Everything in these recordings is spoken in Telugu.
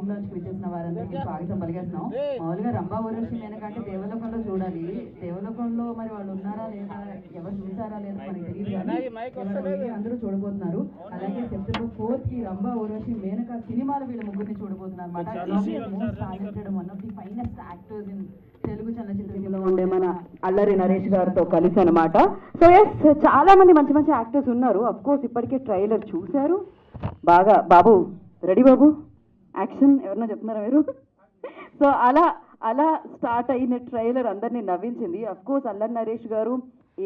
సాంగ్ లాంచ్ విచ్చేసిన వారందరికీ స్వాగతం పలికేస్తున్నాం. మామూలుగా రంభా ఊర్వశి మేనక అంటే దేవలోకంలో చూడాలి. దేవలోకంలో మరి వాళ్ళు ఉన్నారా లేదా, ఎవరు చూసారా లేదా మనకి తెలియదు, కానీ అందరూ చూడబోతున్నారు. అలాగే సెప్టెంబర్ 4th కి రంభా ఊర్వశి మేనక సినిమాలు వీళ్ళ ముగ్గురిని చూడబోతున్నారు అన్నమాట. Most talented, one of the finest actors in Telugu చలనచిత్రంలో ఉండే మన అల్లరి నరేష్ గారితో కలిసి అనమాట. సో ఎస్, చాలా మంది మంచి మంచి యాక్టర్స్ ఉన్నారు. అఫ్ కోర్స్ ఇప్పటికే ట్రైలర్ చూశారు బాగా. బాబు రెడీ బాబు, యాక్షన్ ఎవరన్నా చెప్తున్నారా మీరు? సో అలా అలా స్టార్ట్ అయిన ట్రైలర్ అందరినీ నవ్వించింది. అఫ్ కోర్స్ అల్లరి నరేష్ గారు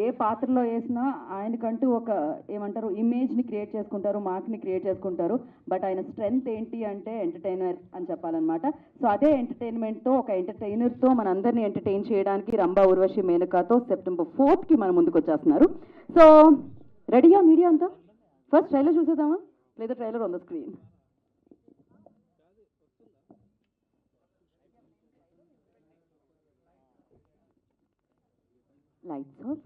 ఏ పాత్రలో వేసినా ఆయనకంటూ ఒక ఏమంటారు ఇమేజ్ని క్రియేట్ చేసుకుంటారు, మార్క్ని క్రియేట్ చేసుకుంటారు. బట్ ఆయన స్ట్రెంగ్త్ ఏంటి అంటే ఎంటర్టైనర్ అని చెప్పాలన్నమాట. సో అదే ఎంటర్టైన్మెంట్తో, ఒక ఎంటర్టైనర్తో మనందరినీ ఎంటర్టైన్ చేయడానికి రంభా ఊర్వశి మేనకాతో సెప్టెంబర్ 4th కి మన ముందుకు వచ్చేస్తున్నారు. సో రెడీయా మీడియా అంతా? ఫస్ట్ ట్రైలర్ చూసేద్దామా, లేదా trailer on the screen? Lights off.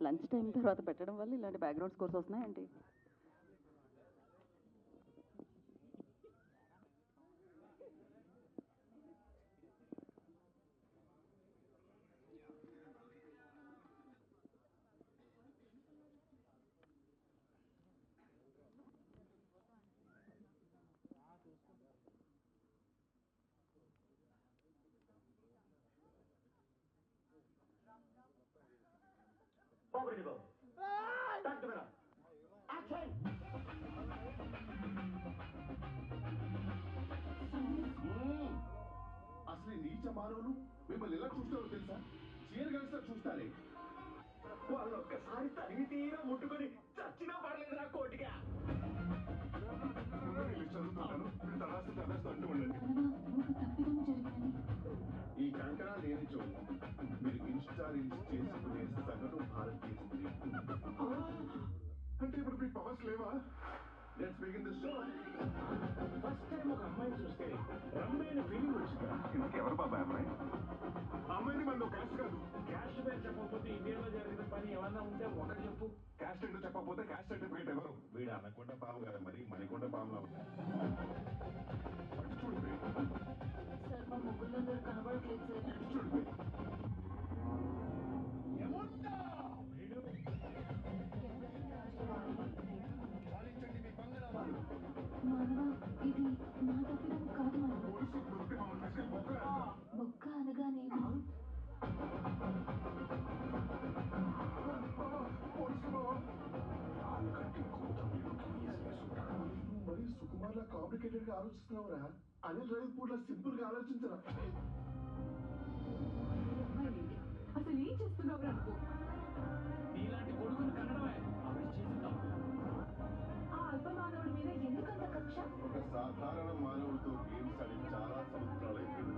Lunch time తర్వాత పెట్టడం వల్ల ఇలాంటి బ్యాక్గ్రౌండ్ స్కోర్స్ వస్తున్నాయండి. అసలు నీచ మానవులు మిమ్మల్ని ఎలా చూస్తారో తెలుసా? చీర కలిసినా చూస్తారే. వాళ్ళు ఒక్కసారి తనివి తీరా ముట్టుకొని చచ్చినా పడలేదు నా కోటిగా. చదువుతున్నాను అంటూ ఉండండి. ఈ కంకణాలు లేని చోటు మీరు ఇన్స్టాల్ చేసుకునే సగటు భారతీయ స్త్రీ. అంటే ఇప్పుడు మీకు పవర్స్ లేవా? Let's begin the show. First time ఒక అమ్మాయిని చూస్తే రమ్మైన ఫీలింగ్ వచ్చిందా? ఇంకెవరు బాబా అమ్మాయి? అమ్మాయిని మనలో క్యాష్ కాదు. క్యాష్ పేరు చెప్పకపోతే ఇండియాలో జరిగిన పని ఏమన్నా ఉంటే ఒకటి చెప్పు. క్యాష్ ఏంటో చెప్పకపోతే క్యాష్ సర్టిఫికేట్ ఎవరు? వీడు అనకుండా పాము కదా, మరి మణికొండ పాములా ఉంటాయి. చూడు సార్, మా ముగ్గురు కనబడట్లేదు సార్. చూడు బొక్క అనగానే మరి సుకుమార్లా కాంప్లికేటెడ్ గా ఆలోచిస్తున్నావురా. అనిల్ రవిపూర్ లా సింపుల్ గా ఆలోచించరా. అసలు ఏం చేస్తున్నావు అనుకో. నీలాంటి కొడుకుని కన్నడమే ఆ అల్ప మానవుడి మీద ఎందుకంత కక్ష? ఒక సాధారణ మానవుడితో గేమ్స్ ఆడి చాలా సంవత్సరాలు అయిపోయింది.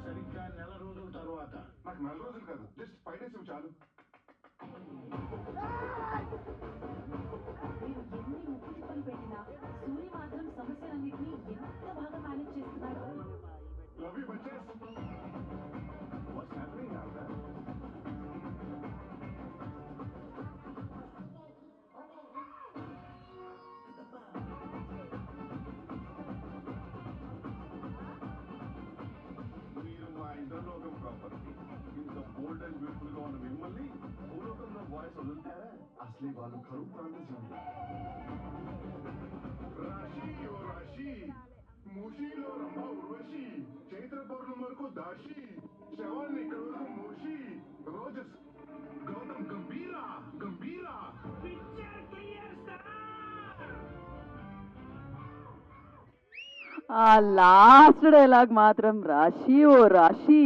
సరిగ్గా నెల రోజుల తర్వాత. నాకు నెల రోజులు కాదు, జస్ట్ 5 days చాలు. మీరు ఎన్ని ముప్పు తిప్పలు పెట్టినా సూర్య మాత్రం సమస్యలన్నింటినీ ఎంత బాగా మేనేజ్ చేస్తున్నాడు. లవ్ యూ బచ్చెస్. What's happening now? మీరు మా ఇంద్రలోకం ప్రాపర్టీ. ఇంత బోల్డ్ అండ్ బ్యూటిఫుల్ గా ఉన్న మిమ్మల్ని భూలోకంలో వాయిస్ వదులుతారా? అసలే వాళ్ళు కరువు ప్రాంత జీవులు. రాశి ఓ రాశి, మూషిలో రంభా ఊర్వశి, చైత్ర పౌర్ణమి వరకు దాషి, శవాన్ని ఇక్కడ వరకు మూషి, రోజస్ గౌతమ్ గంభీరా గంభీరా. Picture clear sir. ఆ లాస్ట్ డైలాగ్ మాత్రం రాశి ఓ రాశి.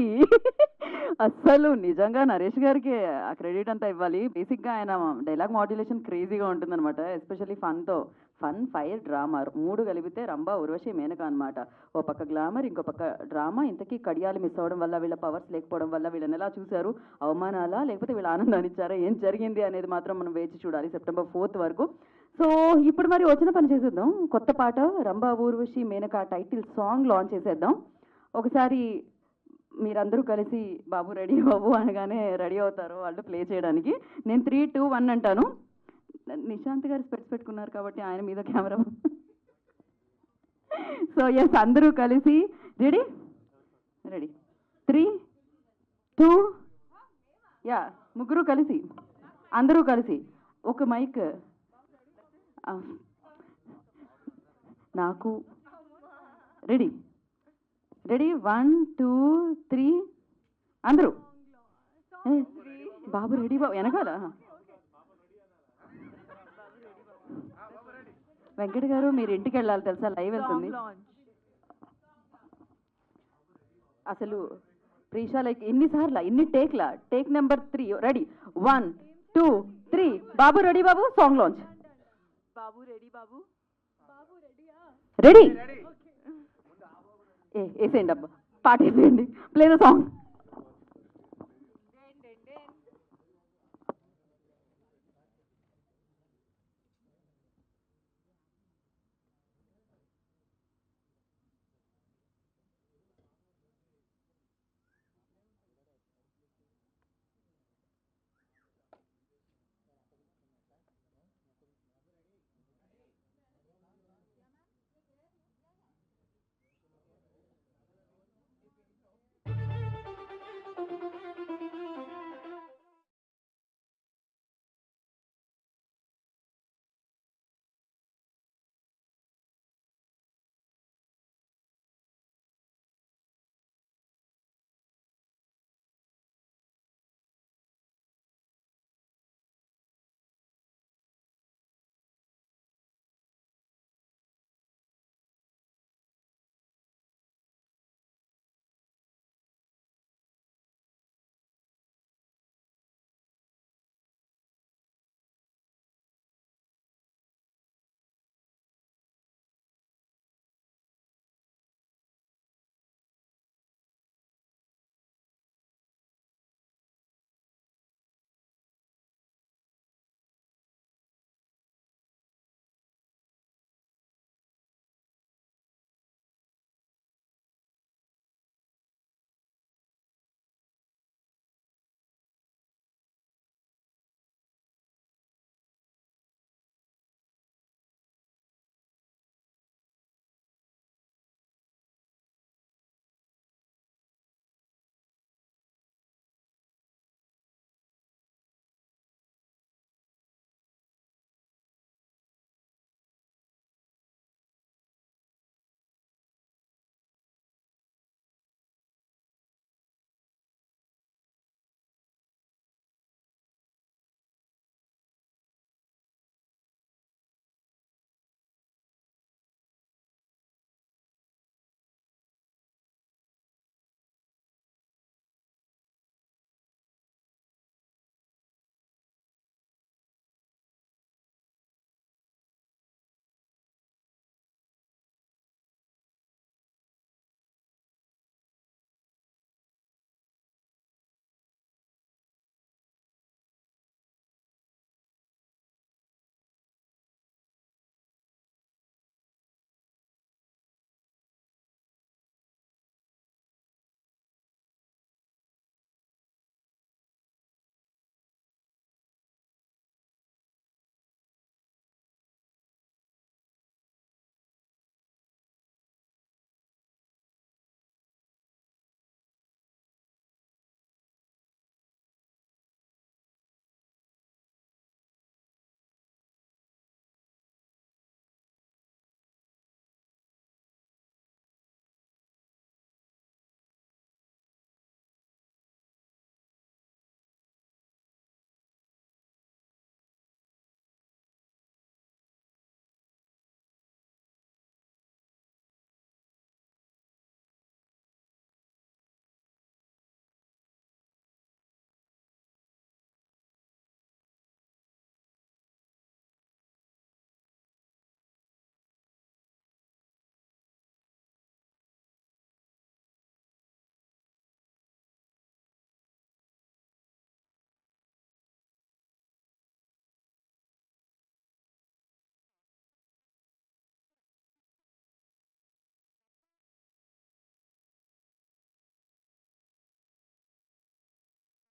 అస్సలు నిజంగా నరేష్ గారికి ఆ క్రెడిట్ అంతా ఇవ్వాలి. బేసిక్గా ఆయన డైలాగ్ మాడ్యులేషన్ క్రేజీగా ఉంటుందన్నమాట, ఎస్పెషల్లీ ఫన్తో. ఫన్, ఫైర్, డ్రామా 3 కలిపితే రంభా ఊర్వశి మేనక అనమాట. ఓ పక్క గ్లామర్, ఇంకో పక్క డ్రామా. ఇంతకీ కడియాలు మిస్ అవ్వడం వల్ల, వీళ్ళ పవర్స్ లేకపోవడం వల్ల వీళ్ళని ఎలా చూశారు? అవమానాలా లేకపోతే వీళ్ళ ఆనందాన్ని ఇచ్చారా? ఏం జరిగింది అనేది మాత్రం మనం వేచి చూడాలి సెప్టెంబర్ 4 వరకు. సో ఇప్పుడు మరి వచ్చిన పని చేసేద్దాం. కొత్త పాట Rambha Urvashi Menaka title song launch చేసేద్దాం. ఒకసారి మీరందరూ కలిసి బాబు రెడీ బాబు అనగానే రెడీ అవుతారు వాళ్ళు ప్లే చేయడానికి. నేను 3, 2, 1 అంటాను. నిశాంత్ గారు స్పెట్స్ పెట్టుకున్నారు కాబట్టి ఆయన మీద కెమెరా. సో ఎస్, అందరూ కలిసి రెడీ రెడీ 3, 2 యా, ముగ్గురు కలిసి, అందరూ కలిసి ఒక మైక్ నాకు. రెడీ రెడీ 1, 2, 3 అందరూ. బాబు రెడీ బాబు వెనకాల. వెంకట్ గారు మీరు ఇంటికి వెళ్ళాలి తెలుసా, లైవ్ వెళ్తుంది అసలు. ప్రీషా లైక్ ఇన్నిసార్లు ఇన్ని టేక్లా. టేక్ నెంబర్ 3 రెడీ 1, 2, 3 బాబు రెడీ బాబు సాంగ్ లాంచ్. బాబు రెడీ బాబు రెడీ వేసేయండి అబ్బా, పాట వేసేయండి, ప్లే ద సాంగ్.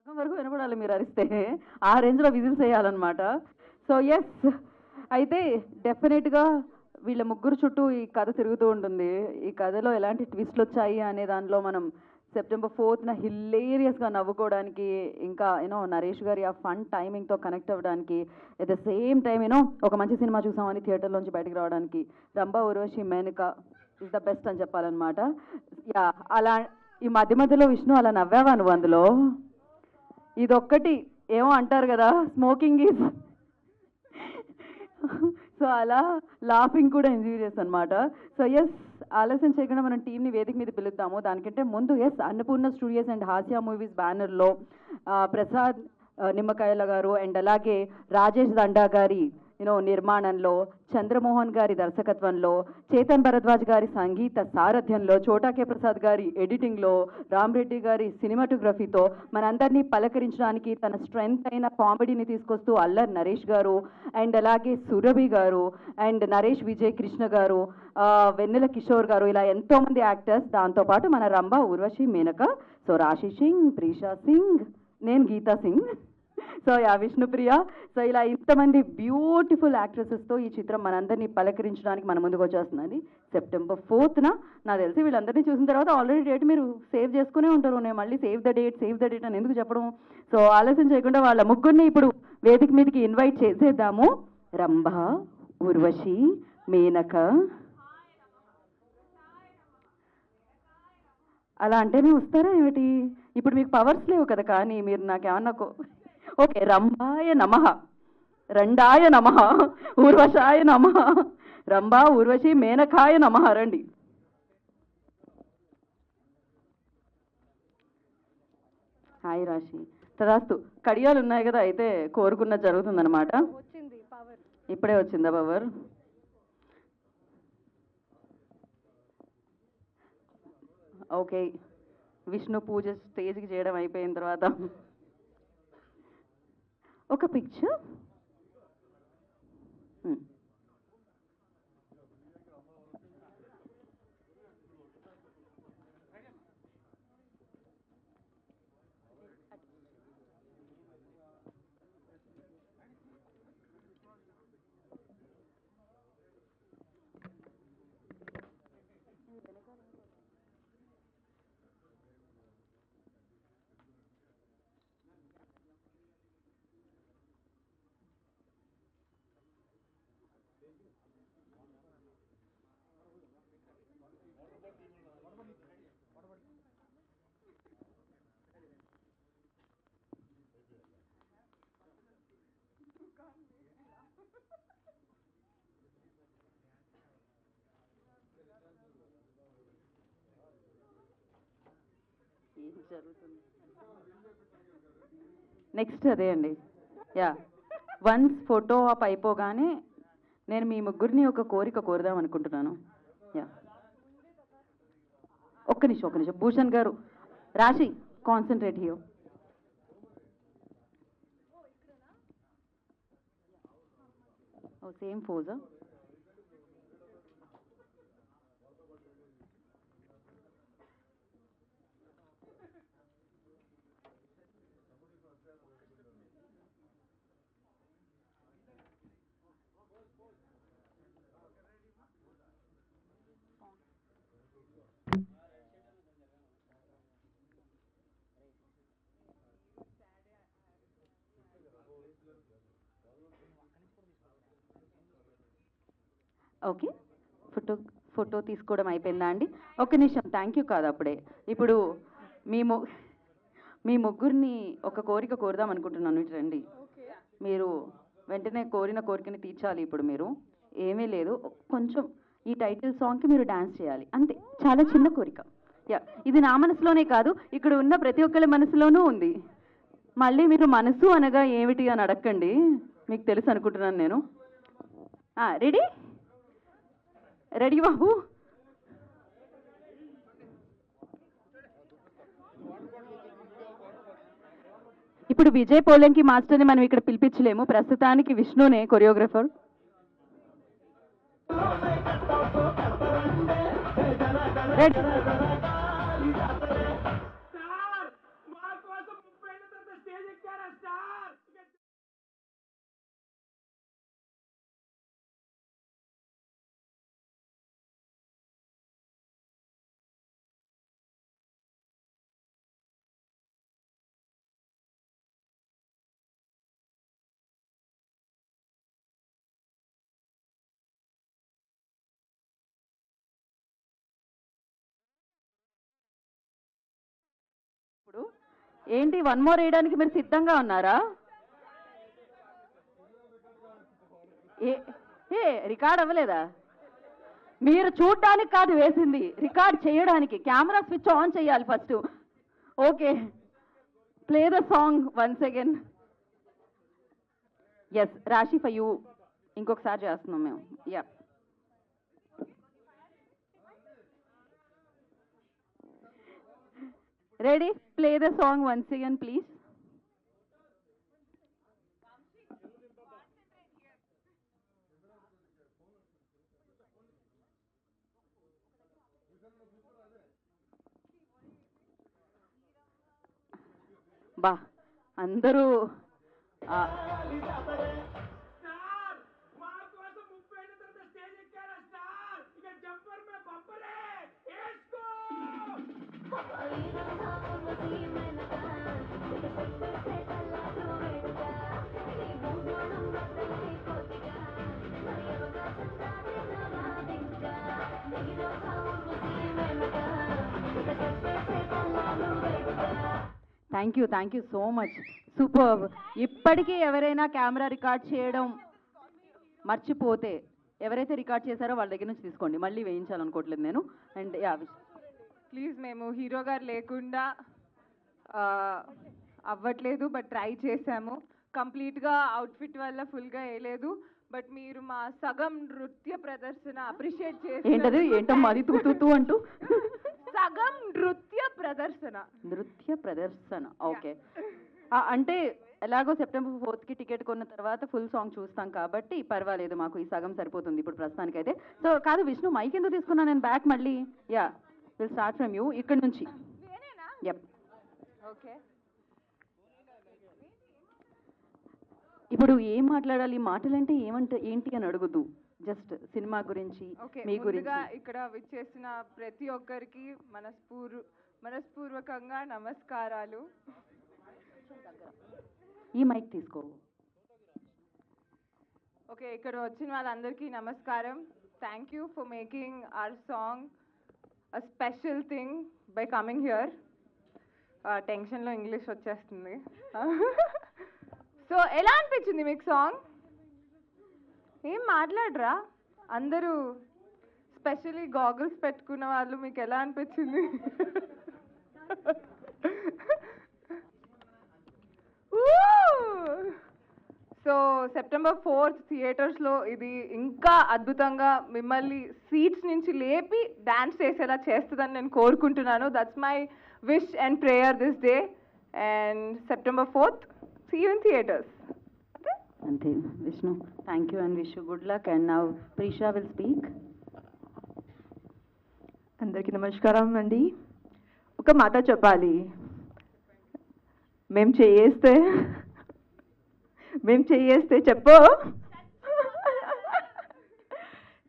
వరకు వినపడాలి మీరు అరిస్తే, ఆ రేంజ్లో విజిల్స్ వేయాలన్నమాట. సో ఎస్, అయితే డెఫినెట్గా వీళ్ళ ముగ్గురు చుట్టూ ఈ కథ తిరుగుతూ ఉంటుంది. ఈ కథలో ఎలాంటి ట్విస్ట్లు వచ్చాయి అనే దానిలో మనం September 4th హిల్లేరియస్గా నవ్వుకోవడానికి, ఇంకా నరేష్ గారి ఆ ఫన్ టైమింగ్తో కనెక్ట్ అవ్వడానికి, ఎట్ ద సేమ్ టైం ఒక మంచి సినిమా చూసామని థియేటర్లోంచి బయటకు రావడానికి Rambha Urvashi Menaka is the best అని చెప్పాలన్నమాట. యా, అలా ఈ మధ్య మధ్యలో విష్ణు అలా నవ్వావా నువ్వు అందులో? ఇదొక్కటి ఏమో అంటారు కదా, స్మోకింగ్ ఈజ్ సో అలా లాఫింగ్ కూడా ఎంజాయ్ చేస్తాను అనమాట. సో ఎస్, ఆలస్యం చేయకుండా మనం టీంని వేదిక మీద పిలుద్దాము. దానికంటే ముందు ఎస్, అన్నపూర్ణ స్టూడియోస్ అండ్ హాస్య మూవీస్ బ్యానర్లో ప్రసాద్ నిమ్మకాయల గారు అండ్ అలాగే రాజేష్ దండా గారి నిర్మాణంలో, చంద్రమోహన్ గారి దర్శకత్వంలో, చేతన్ భరద్వాజ్ గారి సంగీత సారథ్యంలో, చోటాకే ప్రసాద్ గారి ఎడిటింగ్లో, రామ్ రెడ్డి గారి సినిమాటోగ్రఫీతో మనందరినీ పలకరించడానికి తన స్ట్రెంగ్త్ అయిన కామెడీని తీసుకొస్తూ అల్లర్ నరేష్ గారు అండ్ అలాగే సురభి గారు అండ్ నరేష్ విజయ్ కృష్ణ గారు, వెన్నెల కిషోర్ గారు, ఇలా ఎంతోమంది యాక్టర్స్, దాంతోపాటు మన రంభా ఊర్వశి మేనక, సో రాశి సింగ్, ప్రీషా సింగ్, నేను Geeta Singh, so yeah Vishnupriya, so ఇలా ఇంతమంది బ్యూటిఫుల్ యాక్ట్రెసెస్తో ఈ చిత్రం మనందరినీ పలకరించడానికి మన ముందుకు వచ్చేస్తుందండి. September 4th నాకు తెలిసి వీళ్ళందరినీ చూసిన తర్వాత ఆల్రెడీ డేట్ మీరు సేవ్ చేసుకునే ఉంటారు. నేను మళ్ళీ సేవ్ ద డేట్ అని ఎందుకు చెప్పడం? సో ఆలస్యం చేయకుండా వాళ్ళ ముగ్గురిని ఇప్పుడు వేదిక మీదకి ఇన్వైట్ చేసేద్దాము. రంభా, ఊర్వశి, మేనక. అలా అంటేనే వస్తారా ఏమిటి? ఇప్పుడు మీకు పవర్స్ లేవు కదా, కానీ మీరు నాకేమన్నా ఓకే, రంభాయ నమః, రండాయ నమః, ఊర్వశాయ నమః, రంభా ఊర్వశి మేనకాయ నమః. రండి. హాయ్ రాశి, తదాస్తు. కడియాలు ఉన్నాయి కదా, అయితే కోరుకున్న జరుగుతుందన్నమాట. ఇప్పుడే వచ్చిందా పవర్? ఓకే, విష్ణు పూజ స్టేజ్కి చేయడం అయిపోయిన తర్వాత ఒక పిక్చర్. జరుగుతుంది నెక్స్ట్ అదే అండి. యా, వన్స్ ఫోటో ఆప్ అయిపోగానే నేను మీ ముగ్గురిని ఒక కోరిక కోరుదాం అనుకుంటున్నాను. యా, ఒక్క నిమిషం భూషణ్ గారు, రాశి కాన్సన్ట్రేట్ హియర్. ఓ సేమ్ పోజా. ఓకే, ఫోటో తీసుకోవడం అయిపోయిందా అండి? ఒక్క నిమిషం, థ్యాంక్ యూ కాదు అప్పుడే. ఇప్పుడు మీ ముగ్గురిని ఒక కోరిక కోరుదాం అనుకుంటున్నాను. ఇటు రండి. మీరు వెంటనే కోరిన కోరికని తీర్చాలి. ఇప్పుడు మీరు ఏమీ లేదు, కొంచెం ఈ టైటిల్ సాంగ్కి మీరు డాన్స్ చేయాలి అంతే. చాలా చిన్న కోరిక. యా, ఇది నా మనసులోనే కాదు, ఇక్కడ ఉన్న ప్రతి ఒక్కరి మనసులోనూ ఉంది. మళ్ళీ మీరు మనసు అనగా ఏమిటి అని అడగండి, మీకు తెలుసు అనుకుంటున్నాను నేను. రెడీ రెడీ బాబు? ఇప్పుడు విజయ్ పోలంకి మాస్టర్ని మనం ఇక్కడ పిలిపించలేము, ప్రస్తుతానికి విష్ణునే కొరియోగ్రఫర్. రెడీ? ఏంటి 1 more వేయడానికి మీరు సిద్ధంగా ఉన్నారా? ఏ రికార్డ్ అవ్వలేదా? మీరు చూడడానికి కాదు వేసింది, రికార్డ్ చేయడానికి. కెమెరా స్విచ్ ఆన్ చేయాలి first. Okay, play the song once again. Yes, Rashi for you. ఇంకొకసారి చేస్తున్నాం మేము. Yeah, ready? Play the song once again please. బా, అందరూ thank you so much. Super. ఇప్పటికీ ఎవరైనా కెమెరా రికార్డ్ చేయడం మర్చిపోతే, ఎవరైతే రికార్డ్ చేశారో వాళ్ళ దగ్గర నుంచి తీసుకోండి, మళ్ళీ వేయించాలనుకోవట్లేదు నేను. అండ్ యా, ప్లీజ్, మేము హీరో గారు లేకుండా అవ్వట్లేదు, బట్ ట్రై చేశాము. కంప్లీట్గా అవుట్ఫిట్ వల్ల ఫుల్గా వేయలేదు, బట్ మీరు మా సగం నృత్య ప్రదర్శన అప్రిషియేట్ చేసి. ఏంటది? ఏంటో మాది తూ అంటూ. సగం నృత్య ప్రదర్శన. ఓకే, అంటే ఎలాగో September 4th టికెట్ కొన్న తర్వాత ఫుల్ సాంగ్ చూస్తాం కాబట్టి పర్వాలేదు, మాకు ఈ సగం సరిపోతుంది ఇప్పుడు ప్రస్తుతానికైతే. సో కాదు విష్ణు, మైక్ ఎందుకు తీసుకున్నా నేను బ్యాక్ మళ్ళీ? Yeah, will start from you ఇక్కడ నుంచి. Yup, okay. ఇప్పుడు ఏం మాట్లాడాలి? మాటలంటే ఏంటి అని అడుగుదు, జస్ట్ సినిమా గురించి, మీ గురించి. ఇక్కడ విచ్చేసిన ప్రతి ఒక్కరికి మనస్పూర్వకంగా నమస్కారాలు. ఈ మైక్ తీసుకో. ఓకే, ఇక్కడ వచ్చిన వాళ్ళందరికీ నమస్కారం. Thank you for making our song a special thing by coming here. టెన్షన్లో ఇంగ్లీష్ వచ్చేస్తుంది. సో ఎలా అనిపించింది మీకు సాంగ్? ఏం మాట్లాడరా అందరూ, స్పెషల్లీ గాగుల్స్ పెట్టుకున్న వాళ్ళు? మీకు ఎలా అనిపించింది? సో September 4th థియేటర్స్లో ఇది ఇంకా అద్భుతంగా మిమ్మల్ని సీట్స్ నుంచి లేపి డాన్స్ చేసేలా చేస్తుందని నేను కోరుకుంటున్నాను. That's my wish and prayer this day. And September 4th, see you in theaters. అంతే Vishnu, thank you and wish you good luck. And now Preesha will speak. అందరికీ నమస్కారం అండి. ఒక మాట చెప్పాలి, మేము చేయేస్తే చెప్పు.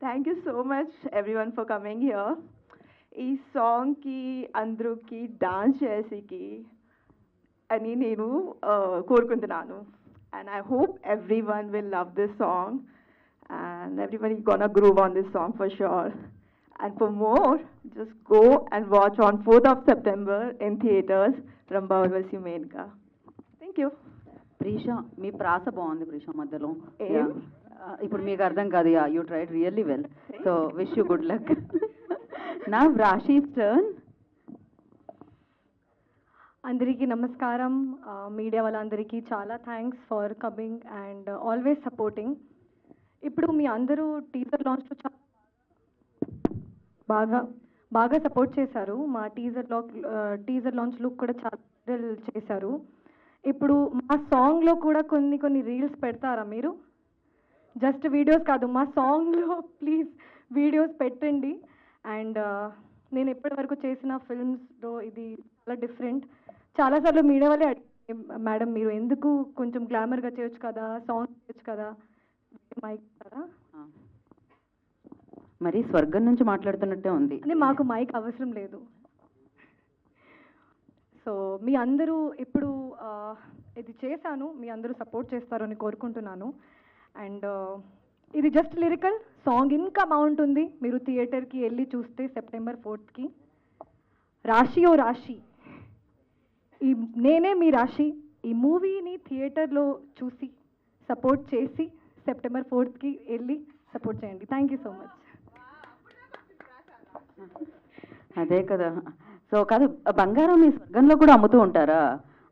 Thank you so much everyone for coming here. ఈ సాంగ్కి అందరికి డాన్స్ చేసేకి అని నేను కోరుకుంటున్నాను. And I hope everyone will love this song and everybody gonna groove on this song for sure. And for more, just go and watch on 4th of September in theaters, Ramba Urvashi Menka. Thank you. ప్రీషా, మీ ప్రాస బాగుంది ప్రీషా మధ్యలో. ఏం? ఇప్పుడు మీకు అర్థం కాదు. Yeah, you tried really well. So wish you good luck. నా రాశీస్ టర్న్. అందరికీ నమస్కారం. మీడియా వాళ్ళందరికీ చాలా thanks for coming and always supporting. ఇప్పుడు మీ అందరూ టీజర్ లాంచ్లో బాగా సపోర్ట్ చేశారు. మా టీజర్ లాంచ్ లుక్ కూడా చాలా వైరల్ చేశారు. ఇప్పుడు మా సాంగ్లో కూడా కొన్ని రీల్స్ పెడతారా మీరు? జస్ట్ వీడియోస్ కాదు, మా సాంగ్లో ప్లీజ్ వీడియోస్ పెట్టండి. అండ్ నేను ఇప్పటివరకు చేసిన ఫిల్మ్స్లో ఇది చాలా డిఫరెంట్. చాలాసార్లు మీడియా వాళ్ళే మేడం మీరు ఎందుకు కొంచెం గ్లామర్గా చేయొచ్చు కదా, సాంగ్ చేయొచ్చు కదా, మైక్ కదా. మరి స్వర్గం నుంచి మాట్లాడుతున్నట్టే ఉంది. అంటే మాకు మైక్ అవసరం లేదు. సో మీ అందరూ ఇప్పుడు ఇది చేశాను, మీ అందరూ సపోర్ట్ చేస్తారని కోరుకుంటున్నాను. అండ్ ఇది జస్ట్ లిరికల్ సాంగ్, ఇంకా బాగుంటుంది. మీరు థియేటర్కి వెళ్ళి చూస్తే September 4th రాశి ఓ రాశి నేనే మీ రాశి ఈ మూవీని థియేటర్లో చూసి సపోర్ట్ చేసి సెప్టెంబర్ 4th వెళ్ళి సపోర్ట్ చేయండి. Thank you so much. అదే కదా. సో కాదు, బంగారం మీ స్వర్గంలో కూడా అమ్ముతూ ఉంటారా?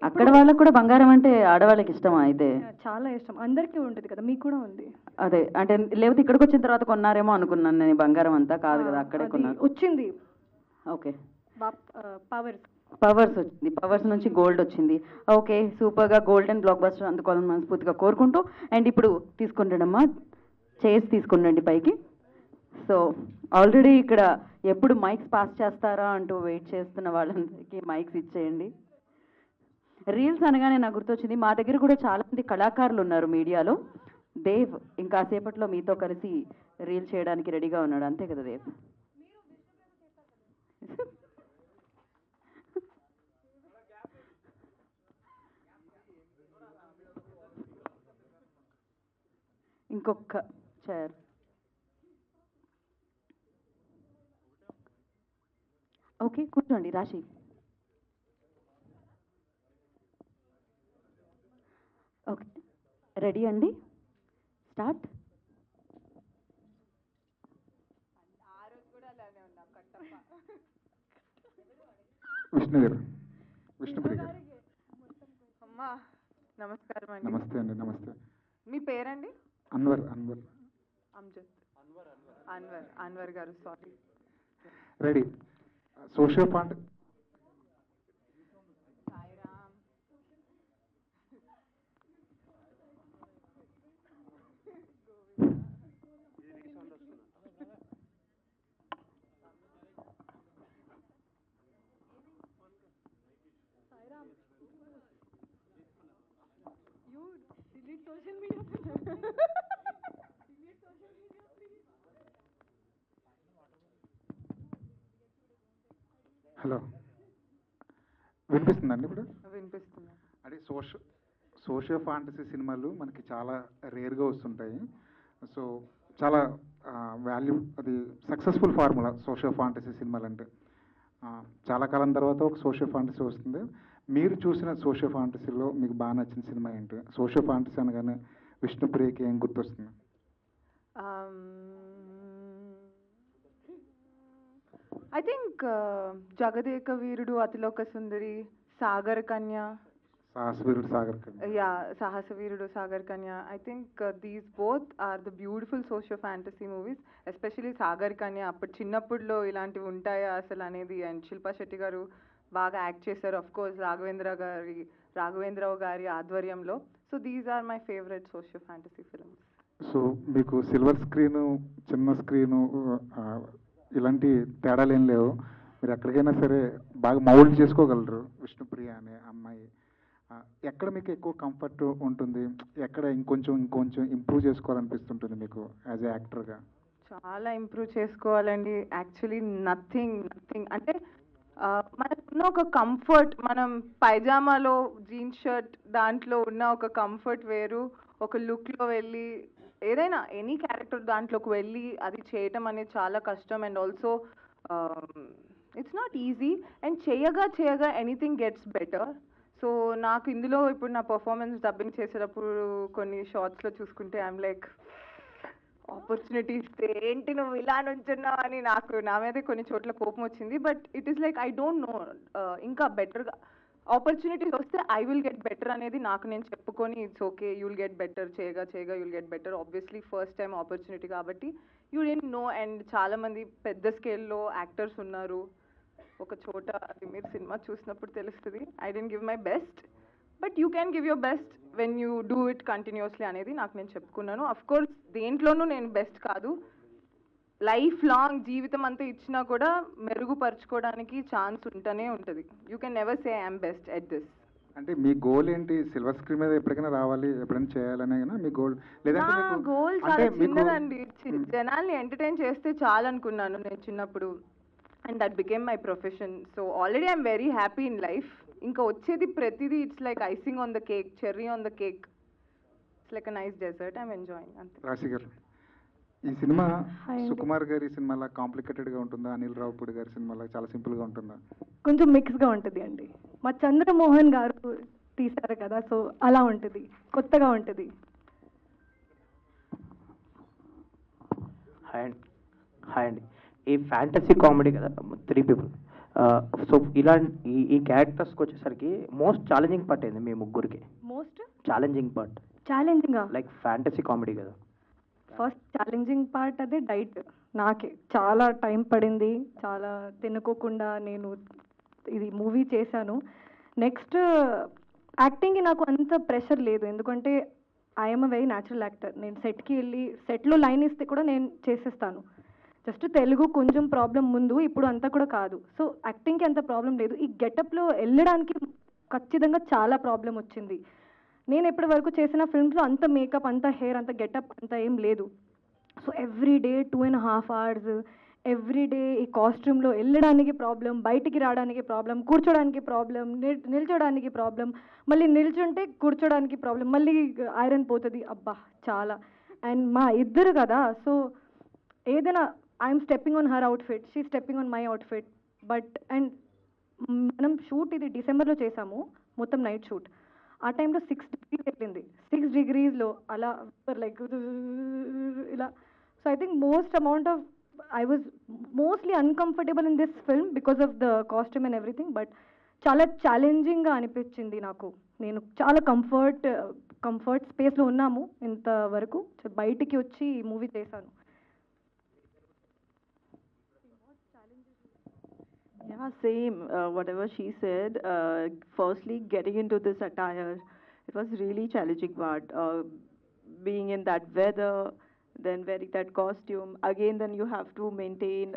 అక్కడ వాళ్ళకు కూడా బంగారం అంటే ఆడవాళ్ళకి ఇష్టమా? అయితే చాలా ఇష్టం, అందరికీ ఉంటుంది కదా, మీకు కూడా ఉంది. అదే అంటే లేకపోతే ఇక్కడికి వచ్చిన తర్వాత కొన్నారేమో అనుకున్నాను నేను. బంగారం అంతా కాదు కదా, అక్కడే కొన్నారు. వచ్చింది. ఓకే, పవర్స్ వచ్చింది. పవర్స్ నుంచి గోల్డ్ వచ్చింది. ఓకే, సూపర్గా గోల్డెన్ బ్లాక్ బస్టర్ అందుకోవాలని మనస్ఫూర్తిగా కోరుకుంటూ, అండ్ ఇప్పుడు తీసుకుంటాడమ్మా, చైర్స్ తీసుకుండండి పైకి. సో ఆల్రెడీ ఇక్కడ ఎప్పుడు మైక్స్ పాస్ చేస్తారా అంటూ వెయిట్ చేస్తున్న వాళ్ళందరికీ మైక్స్ ఇచ్చేయండి. రీల్స్ అనగానే నాకు గుర్తొచ్చింది, మా దగ్గర కూడా చాలా మంది కళాకారులు ఉన్నారు మీడియాలో. దేవ్ ఇంకా సేపట్లో మీతో కలిసి రీల్ చేయడానికి రెడీగా ఉన్నాడు, అంతే కదా దేవ్? ఇంకొక చైర్. ఓకే, కూర్చోండి రాశి. ఓకే, రెడీ అండి, స్టార్ట్. విష్ణుప్రియ గారు. అమ్మా నమస్కారం అండి. నమస్తే అండి. నమస్తే. మీ పేరండి? అన్వర్. అమ్జద్. అన్వర్ గారు, sorry. Ready. Socio font. Hello, వినిపిస్తుందండి ఇప్పుడు? వినిపిస్తుంది. అంటే సోషియో ఫాంటసీ సినిమాలు మనకి చాలా రేర్గా వస్తుంటాయి. సో చాలా వాల్యూ, అది సక్సెస్ఫుల్ ఫార్ములా సోషియో ఫాంటసీ సినిమాలు అంటే. చాలా కాలం తర్వాత ఒక సోషియో ఫాంటసీ వస్తుంది. మీరు చూసిన సోషియో ఫాంటసీలో మీకు బాగా నచ్చిన సినిమా ఏంటి? సోషియో ఫాంటసీ అనగానే విష్ణుప్రియకి ఏం గుర్తొస్తుంది? I think Jagadeka Veerudu, Athiloka Sundari, Sagar Kanya. Sahasaveerudu Sagar Kanya. Yeah, Sahasaveerudu Sagar Kanya. I think these both are the beautiful socio fantasy movies. Especially Sagar Kanya, అప్పుడు చిన్నప్పుడులో ఇలాంటివి ఉంటాయా అసలు అనేది. అండ్ శిల్పా శెట్టి గారు బాగా యాక్ట్ చేశారు, అఫ్ కోర్స్ రాఘవేంద్రరావు గారి ఆధ్వర్యంలో. So these are my favourite socio fantasy films. So మీకు సిల్వర్ స్క్రీను, చిన్న స్క్రీను ఇలాంటి తేడాలు ఏం లేవు. మీరు ఎక్కడికైనా సరే బాగా మౌల్డ్ చేసుకోగలరు విష్ణుప్రియ అనే అమ్మాయి. ఎక్కడ మీకు ఎక్కువ కంఫర్ట్ ఉంటుంది? ఎక్కడ ఇంకొంచెం ఇంప్రూవ్ చేసుకోవాలనిపిస్తుంటుంది మీకు యాజ్ ఏ యాక్టర్గా? చాలా ఇంప్రూవ్ చేసుకోవాలండి. యాక్చువల్లీ నథింగ్ అంటే మనకున్న ఒక కంఫర్ట్, మనం పైజామాలో జీన్స్ షర్ట్ దాంట్లో ఉన్న ఒక కంఫర్ట్ వేరు, ఒక లుక్లో వెళ్ళి ఏదైనా ఎనీ క్యారెక్టర్ దాంట్లోకి వెళ్ళి అది చేయటం అనేది చాలా కష్టం. And also it's not easy. And చేయగా ఎనీథింగ్ గెట్స్ బెటర్. సో నాకు ఇందులో ఇప్పుడు నా పర్ఫార్మెన్స్ డబ్బింగ్ చేసేటప్పుడు కొన్ని షార్ట్స్లో చూసుకుంటే ఐఎమ్ లైక్, ఆపర్చునిటీ ఇస్తే ఏంటి నువ్వు ఇలా నుంచున్నావు అని నాకు నా మీదే కొన్ని చోట్ల కోపం వచ్చింది. But it is like I don't no, ఇంకా బెటర్గా ఆపర్చునిటీస్ వస్తే ఐ విల్ గెట్ బెటర్ అనేది నాకు నేను చెప్పుకొని, it's okay, you will get better, చేయగా you'll get better. Obviously first time opportunity కాబట్టి యూ డెంట్ నో. అండ్ చాలామంది పెద్ద స్కేల్లో యాక్టర్స్ ఉన్నారు ఒక చోట, అది మీరు సినిమా చూసినప్పుడు తెలుస్తుంది. I didn't give my best, but you can give your best when you do it continuously అనేది నాకు నేను చెప్పుకున్నాను. అఫ్ కోర్స్ దేంట్లోనూ నేను బెస్ట్ కాదు, లైఫ్ లాంగ్ జీవితం అంతా ఇచ్చినా కూడా మెరుగుపరచుకోవడానికి ఛాన్స్ ఉంటూనే ఉంటుంది. You can never say I'm best at this. అంటే మీ గోల్ ఏంటి? సిల్వర్ స్క్రీన్ మీద ఎప్పటికైనా రావాలి, ఎప్పుడైనా చేయాలనే మీ గోల్? లేదంటే నా గోల్ చాలా చిన్నదండి, జనాల్ని ఎంటర్టైన్ చేస్తే చాలనుకున్నాను నేను చిన్నప్పుడు. And that became my profession. So already I'm very happy in life. ఇంకా వచ్చేది ప్రతిదీ it's like icing on the cake, cherry on the cake. It's like a nice dessert. I'm enjoying అంతే. రాశి గారు, ఈ సినిమా సుకుమార్ గారి సినిమాలా కాంప్లికేటెడ్గా ఉంటుందా? అనిల్ రావుపూడి గారి సినిమాలా చాలా సింపుల్గా ఉంటుందా? కొంచెం మిక్స్గా ఉంటుంది అండి. మా చంద్రమోహన్ గారు తీశారు కదా, సో అలా ఉంటుంది, కొత్తగా ఉంటుంది. హాయ్ అండి. ఈ ఫ్యాంటసీ కామెడీ కదా, 3 people. సో ఇలాంటి ఈ క్యారెక్టర్స్కి వచ్చేసరికి మోస్ట్ ఛాలెంజింగ్ పార్ట్ ఏంది మీ ముగ్గురికి? మోస్ట్ ఛాలెంజింగ్ పార్ట్ ఛాలెంజింగా? లైక్ ఫ్యాంటసీ కామెడీ కదా. ఫస్ట్ ఛాలెంజింగ్ పార్ట్ అదే డైట్. నాకే చాలా టైం పడింది, చాలా తినుకోకుండా నేను ఇది మూవీ చేశాను. నెక్స్ట్ యాక్టింగ్కి నాకు అంత ప్రెషర్ లేదు, ఎందుకంటే I'm a very natural actor. నేను సెట్కి వెళ్ళి సెట్లో లైన్ ఇస్తే కూడా నేను చేసేస్తాను. జస్ట్ తెలుగు కొంచెం ప్రాబ్లం ముందు, ఇప్పుడు అంతా కూడా కాదు. సో యాక్టింగ్కి అంత ప్రాబ్లం లేదు. ఈ గెటప్లో వెళ్ళడానికి ఖచ్చితంగా చాలా ప్రాబ్లం వచ్చింది. నేను ఎప్పటి వరకు చేసిన ఫిల్మ్స్లో అంత మేకప్, అంత హెయిర్, అంత గెటప్ అంత ఏం లేదు. So every day 2.5 hours, every day ఈ కాస్ట్యూమ్లో వెళ్ళడానికి ప్రాబ్లం, బయటికి రావడానికి ప్రాబ్లం, కూర్చోడానికి ప్రాబ్లం, నిల్చోడానికి ప్రాబ్లం, మళ్ళీ నిల్చుంటే కూర్చోడానికి ప్రాబ్లం, మళ్ళీ ఐరన్ పోతుంది. అబ్బా చాలా. అండ్ మా ఇద్దరు కదా, సో ఏదైనా I'm stepping on her outfit, she stepping on my outfit. But and మనం షూట్ ఇది డిసెంబర్లో చేసాము, మొత్తం నైట్ షూట్. ఆ టైంలో 6 degrees వెళ్ళింది. 6 degreesలో అలా లైక్ ఇలా. So I think most amount of I was mostly uncomfortable in this film because of the costume and everything, but చాలా ఛాలెంజింగ్గా అనిపించింది నాకు. నేను చాలా కంఫర్ట్ స్పేస్లో ఉన్నాము ఇంతవరకు, బయటికి వచ్చి ఈ మూవీ చేశాను. Yeah, same. Whatever she said. Firstly, getting into this attire, it was really challenging part. Being in that weather, then wearing that costume. Again, then you have to maintain,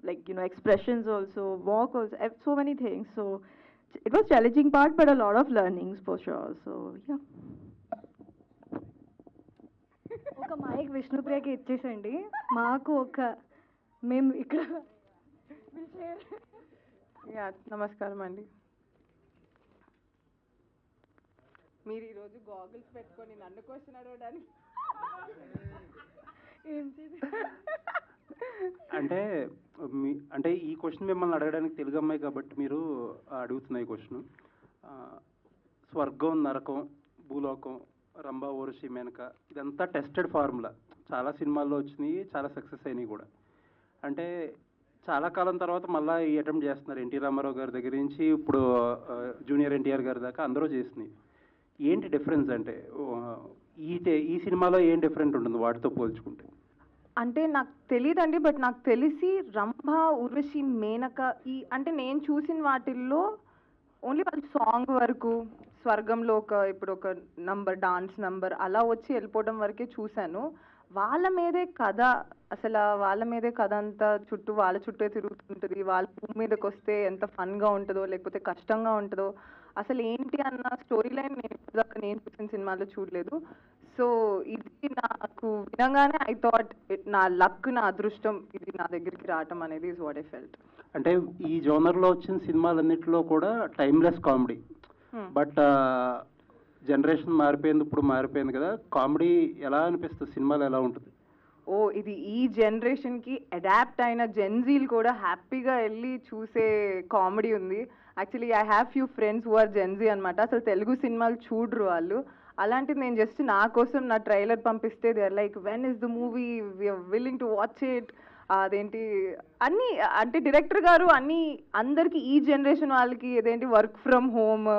like, you know, expressions also, walk also, so many things. So it was challenging part, but a lot of learnings for sure. So yeah. ఒక మైక్ విష్ణుప్రియకి ఇచ్చేసండి, మాకు ఒక మేము ఇక్కడ. నమస్కారం అండి. మీరు ఈరోజు గాగుల్స్ పెట్టుకొని నన్ను క్వశ్చన్ అడగడానికి అంటే ఈ క్వశ్చన్ మిమ్మల్ని అడగడానికి తెలుగు అమ్మాయి కాబట్టి మీరు అడుగుతున్న ఈ క్వశ్చన్. స్వర్గం, నరకం, భూలోకం, రంభా, ఊర్వశి, మేనక ఇదంతా టెస్టెడ్ ఫార్ములా. చాలా సినిమాల్లో వచ్చినాయి, చాలా సక్సెస్ అయినాయి కూడా. అంటే చాలా కాలం తర్వాత మళ్ళీ ఈ అటెంప్ట్ చేస్తున్నారు. ఎన్టీ రామారావు గారి దగ్గర నుంచి ఇప్పుడు జూనియర్ ఎన్టీఆర్ గారి దాకా అందరూ చేసినాయి. ఏంటి డిఫరెన్స్ అంటే ఈ సినిమాలో ఏం డిఫరెంట్ ఉంటుంది వాటితో పోల్చుకుంటే? అంటే నాకు తెలియదండి, బట్ నాకు తెలిసి రంభ, ఊర్వశి, మేనక అంటే నేను చూసిన వాటిల్లో ఓన్లీ వాళ్ళ సాంగ్ వరకు, స్వర్గంలో ఇప్పుడు ఒక నంబర్, డాన్స్ నంబర్ అలా వచ్చి వెళ్ళిపోవడం వరకే చూశాను. వాళ్ళ మీదే కథ, అసలు వాళ్ళ మీదే కథ అంతా చుట్టూ వాళ్ళ చుట్టే తిరుగుతుంటుంది. వాళ్ళ భూమి మీదకి వస్తే ఎంత ఫన్గా ఉంటుందో లేకపోతే కష్టంగా ఉంటుందో అసలు ఏంటి అన్న స్టోరీ లైన్ నేను చూసిన సినిమాలో చూడలేదు. సో ఇది నాకు వినగానే ఐ థాట్ నా లక్, నా అదృష్టం ఇది నా దగ్గరికి రావటం అనేది ఇస్ వాట్ ఐ ఫెల్ట్. అంటే ఈ జోనర్లో వచ్చిన సినిమాలన్నింటిలో కూడా టైమ్లెస్ కామెడీ. బట్ జనరేషన్ మారిపోయింది, ఇప్పుడు మారిపోయింది కదా, కామెడీ ఎలా అనిపిస్తుంది, సినిమాలు ఎలా ఉంటుంది? ఇది ఈ జనరేషన్కి అడాప్ట్ అయిన జెన్జీలు కూడా హ్యాపీగా వెళ్ళి చూసే కామెడీ ఉంది. Actually I have few friends who are Gen Z అనమాట. అసలు తెలుగు సినిమాలు చూడరు వాళ్ళు. అలాంటిది నేను జస్ట్ నా కోసం నా ట్రైలర్ పంపిస్తే they are like, when is the movie, we are willing to watch it. అదేంటి అన్నీ అంటే డైరెక్టర్ గారు అన్నీ అందరికీ ఈ జనరేషన్ వాళ్ళకి ఏదేంటి work from home,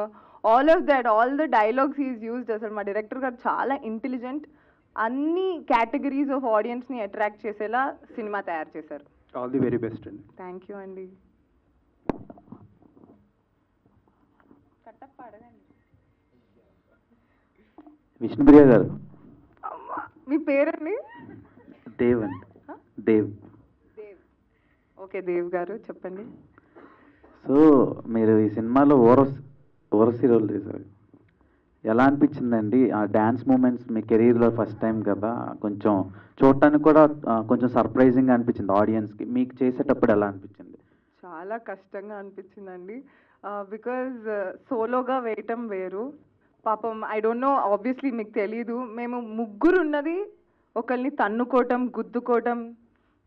all of that, all the dialogues is used. అసలు మా డైరెక్టర్ గారు చాలా ఇంటెలిజెంట్. అన్ని కేటగిరీస్ ఆఫ్ ఆడియన్స్ని అట్రాక్ట్ చేసేలా సినిమా తయారు చేశారు. ఆల్ ది వెరీ బెస్ట్ అండి. థ్యాంక్ యూ అండి. విష్ణుప్రియ గారు, మీ పేరండి? దేవ్ అండి. దేవ్. ఓకే దేవ్ గారు చెప్పండి. సో మీరు ఈ సినిమాలో ఓరసి రోల్ చేశారు, ఎలా అనిపించిందండి? ఆ డ్యాన్స్ మూమెంట్స్ మీ కెరీర్లో ఫస్ట్ టైం కదా, కొంచెం చూడటానికి కూడా కొంచెం సర్ప్రైజింగ్ అనిపించింది ఆడియన్స్కి. మీకు చేసేటప్పుడు ఎలా అనిపించింది? చాలా కష్టంగా అనిపించిందండి, బికాజ్ సోలోగా వేయటం వేరు. పాపం ఐ డోంట్ నో, ఆబ్వియస్లీ మీకు తెలీదు, మేము ముగ్గురు ఉన్నది ఒకరిని తన్నుకోవటం, గుద్దుకోవటం,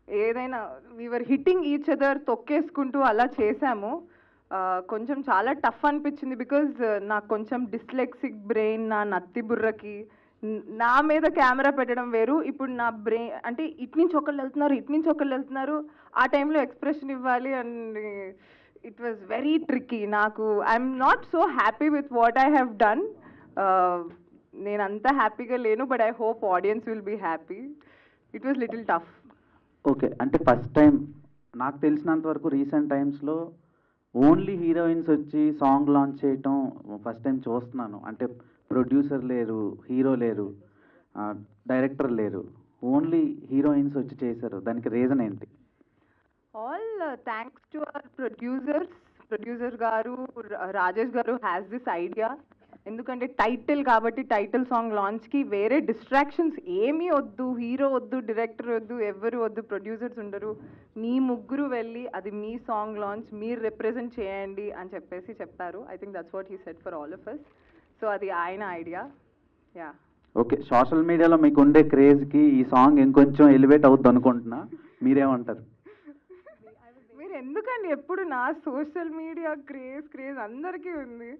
ఏదైనా వీఆర్ హిట్టింగ్ ఈచ్ అదర్, తొక్కేసుకుంటూ అలా చేశాము. కొంచెం చాలా టఫ్ అనిపించింది బికాజ్ నాకు కొంచెం డిస్లెక్సిక్ బ్రెయిన్, నా నత్తి బుర్రకి నా మీద కెమెరా పెట్టడం వేరు. ఇప్పుడు నా బ్రెయిన్ అంటే ఇటు నుంచి ఒకళ్ళు వెళ్తున్నారు, ఇటు నుంచి ఒకళ్ళు వెళ్తున్నారు, ఆ టైంలో ఎక్స్ప్రెషన్ ఇవ్వాలి and it was very tricky. నాకు I'm not so happy with what I have done. నేను అంత హ్యాపీగా లేను, but I hope audience will be happy. It was little tough. Okay, అంటే ఫస్ట్ టైం నాకు తెలిసినంత వరకు రీసెంట్ టైమ్స్లో ఓన్లీ హీరోయిన్స్ వచ్చి సాంగ్ లాంచ్ చేయటం ఫస్ట్ టైం చూస్తున్నాను. అంటే ప్రొడ్యూసర్ లేరు, హీరో లేరు, డైరెక్టర్ లేరు, ఓన్లీ హీరోయిన్స్ వచ్చి చేశారు. దానికి రీజన్ ఏంటి? All thanks to our producer గారు, రాజేష్ గారు హ్యాస్ దిస్ ఐడియా. ఎందుకంటే టైటిల్ కాబట్టి టైటిల్ సాంగ్ లాంచ్కి వేరే డిస్ట్రాక్షన్స్ ఏమీ వద్దు, హీరో వద్దు, డైరెక్టర్ వద్దు, ఎవరు వద్దు, ప్రొడ్యూసర్స్ ఉండరు, మీ ముగ్గురు వెళ్ళి అది మీ సాంగ్ లాంచ్ మీరు రిప్రజెంట్ చేయండి అని చెప్పారు. I think that's what he said for all of us. So అది ఆయన ఐడియా. యా. ఓకే, సోషల్ మీడియాలో మీకు ఉండే క్రేజ్కి ఈ సాంగ్ ఇంకొంచెం ఎలివేట్ అవుద్ది అనుకుంటున్నా, మీరేమంటారు? మీరు ఎందుకండి ఎప్పుడు నా సోషల్ మీడియా క్రేజ్ అందరికీ ఉంది.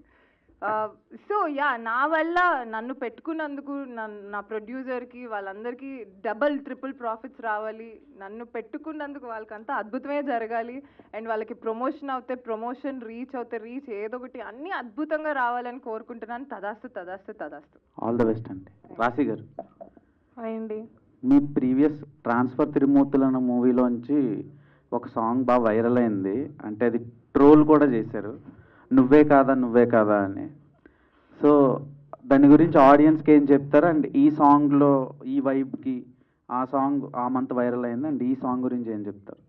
సో యా, నా వల్ల నన్ను పెట్టుకున్నందుకు నా ప్రొడ్యూసర్కి వాళ్ళందరికీ డబల్ ట్రిపుల్ ప్రాఫిట్స్ రావాలి, నన్ను పెట్టుకున్నందుకు వాళ్ళకంతా అద్భుతమే జరగాలి, అండ్ వాళ్ళకి ప్రమోషన్ అవుతే ప్రమోషన్, రీచ్ అవుతే రీచ్, ఏదో ఒకటి అన్నీ అద్భుతంగా రావాలని కోరుకుంటున్నాను. తదాస్తు తదాస్తు తదాస్తు. ఆల్ ద బెస్ట్ అండి. రాశి గారు, అండి మీ ప్రీవియస్ ట్రాన్స్ఫర్ తిరుమూర్తులు అన్న మూవీలోంచి ఒక సాంగ్ బాగా వైరల్ అయింది, అంటే అది ట్రోల్ కూడా చేశారు, నువ్వే కాదా అని. సో దాని గురించి ఆడియన్స్కి ఏం చెప్తారు? అండ్ ఈ సాంగ్లో ఈ వైబ్కి ఆ సాంగ్ ఆ మంత్ వైరల్ అయింది, అండ్ ఈ సాంగ్ గురించి ఏం చెప్తారు?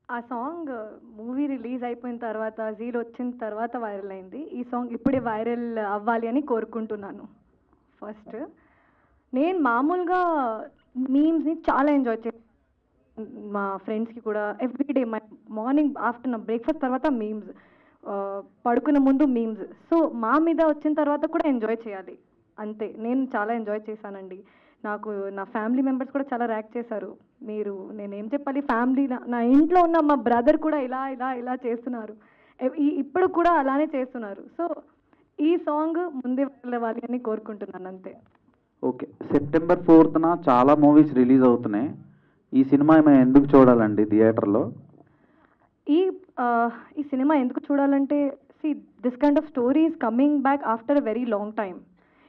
ఆ సాంగ్ మూవీ రిలీజ్ అయిపోయిన తర్వాత, జీల్ వచ్చిన తర్వాత వైరల్ అయింది. ఈ సాంగ్ ఇప్పుడే వైరల్ అవ్వాలి అని కోరుకుంటున్నాను. ఫస్ట్ నేను మామూలుగా మీమ్స్ని చాలా ఎంజాయ్ చేస్తాను. మా ఫ్రెండ్స్కి కూడా ఎవ్రీడే మార్నింగ్ ఆఫ్టర్నూన్ బ్రేక్ఫాస్ట్ తర్వాత మీమ్స్, పడుకునే ముందు మీమ్స్. సో మా మీద వచ్చిన తర్వాత కూడా ఎంజాయ్ చేయాలి అంతే. నేను చాలా ఎంజాయ్ చేశానండి. నాకు నా ఫ్యామిలీ మెంబర్స్ కూడా చాలా ర్యాక్ చేశారు. మీరు నేనేం చెప్పాలి, ఫ్యామిలీ నా ఇంట్లో ఉన్న మా బ్రదర్ కూడా ఇలా చేస్తున్నారు, ఇప్పుడు కూడా అలానే చేస్తున్నారు. సో ఈ సాంగ్ ముందే వెళ్ళవాలి అని కోరుకుంటున్నాను అంతే. ఓకే, September 4th చాలా మూవీస్ రిలీజ్ అవుతున్నాయి. ఈ సినిమా మేము ఎందుకు చూడాలండి థియేటర్లో? ఈ సినిమా ఎందుకు చూడాలంటే, this kind of story is coming back after a very long time.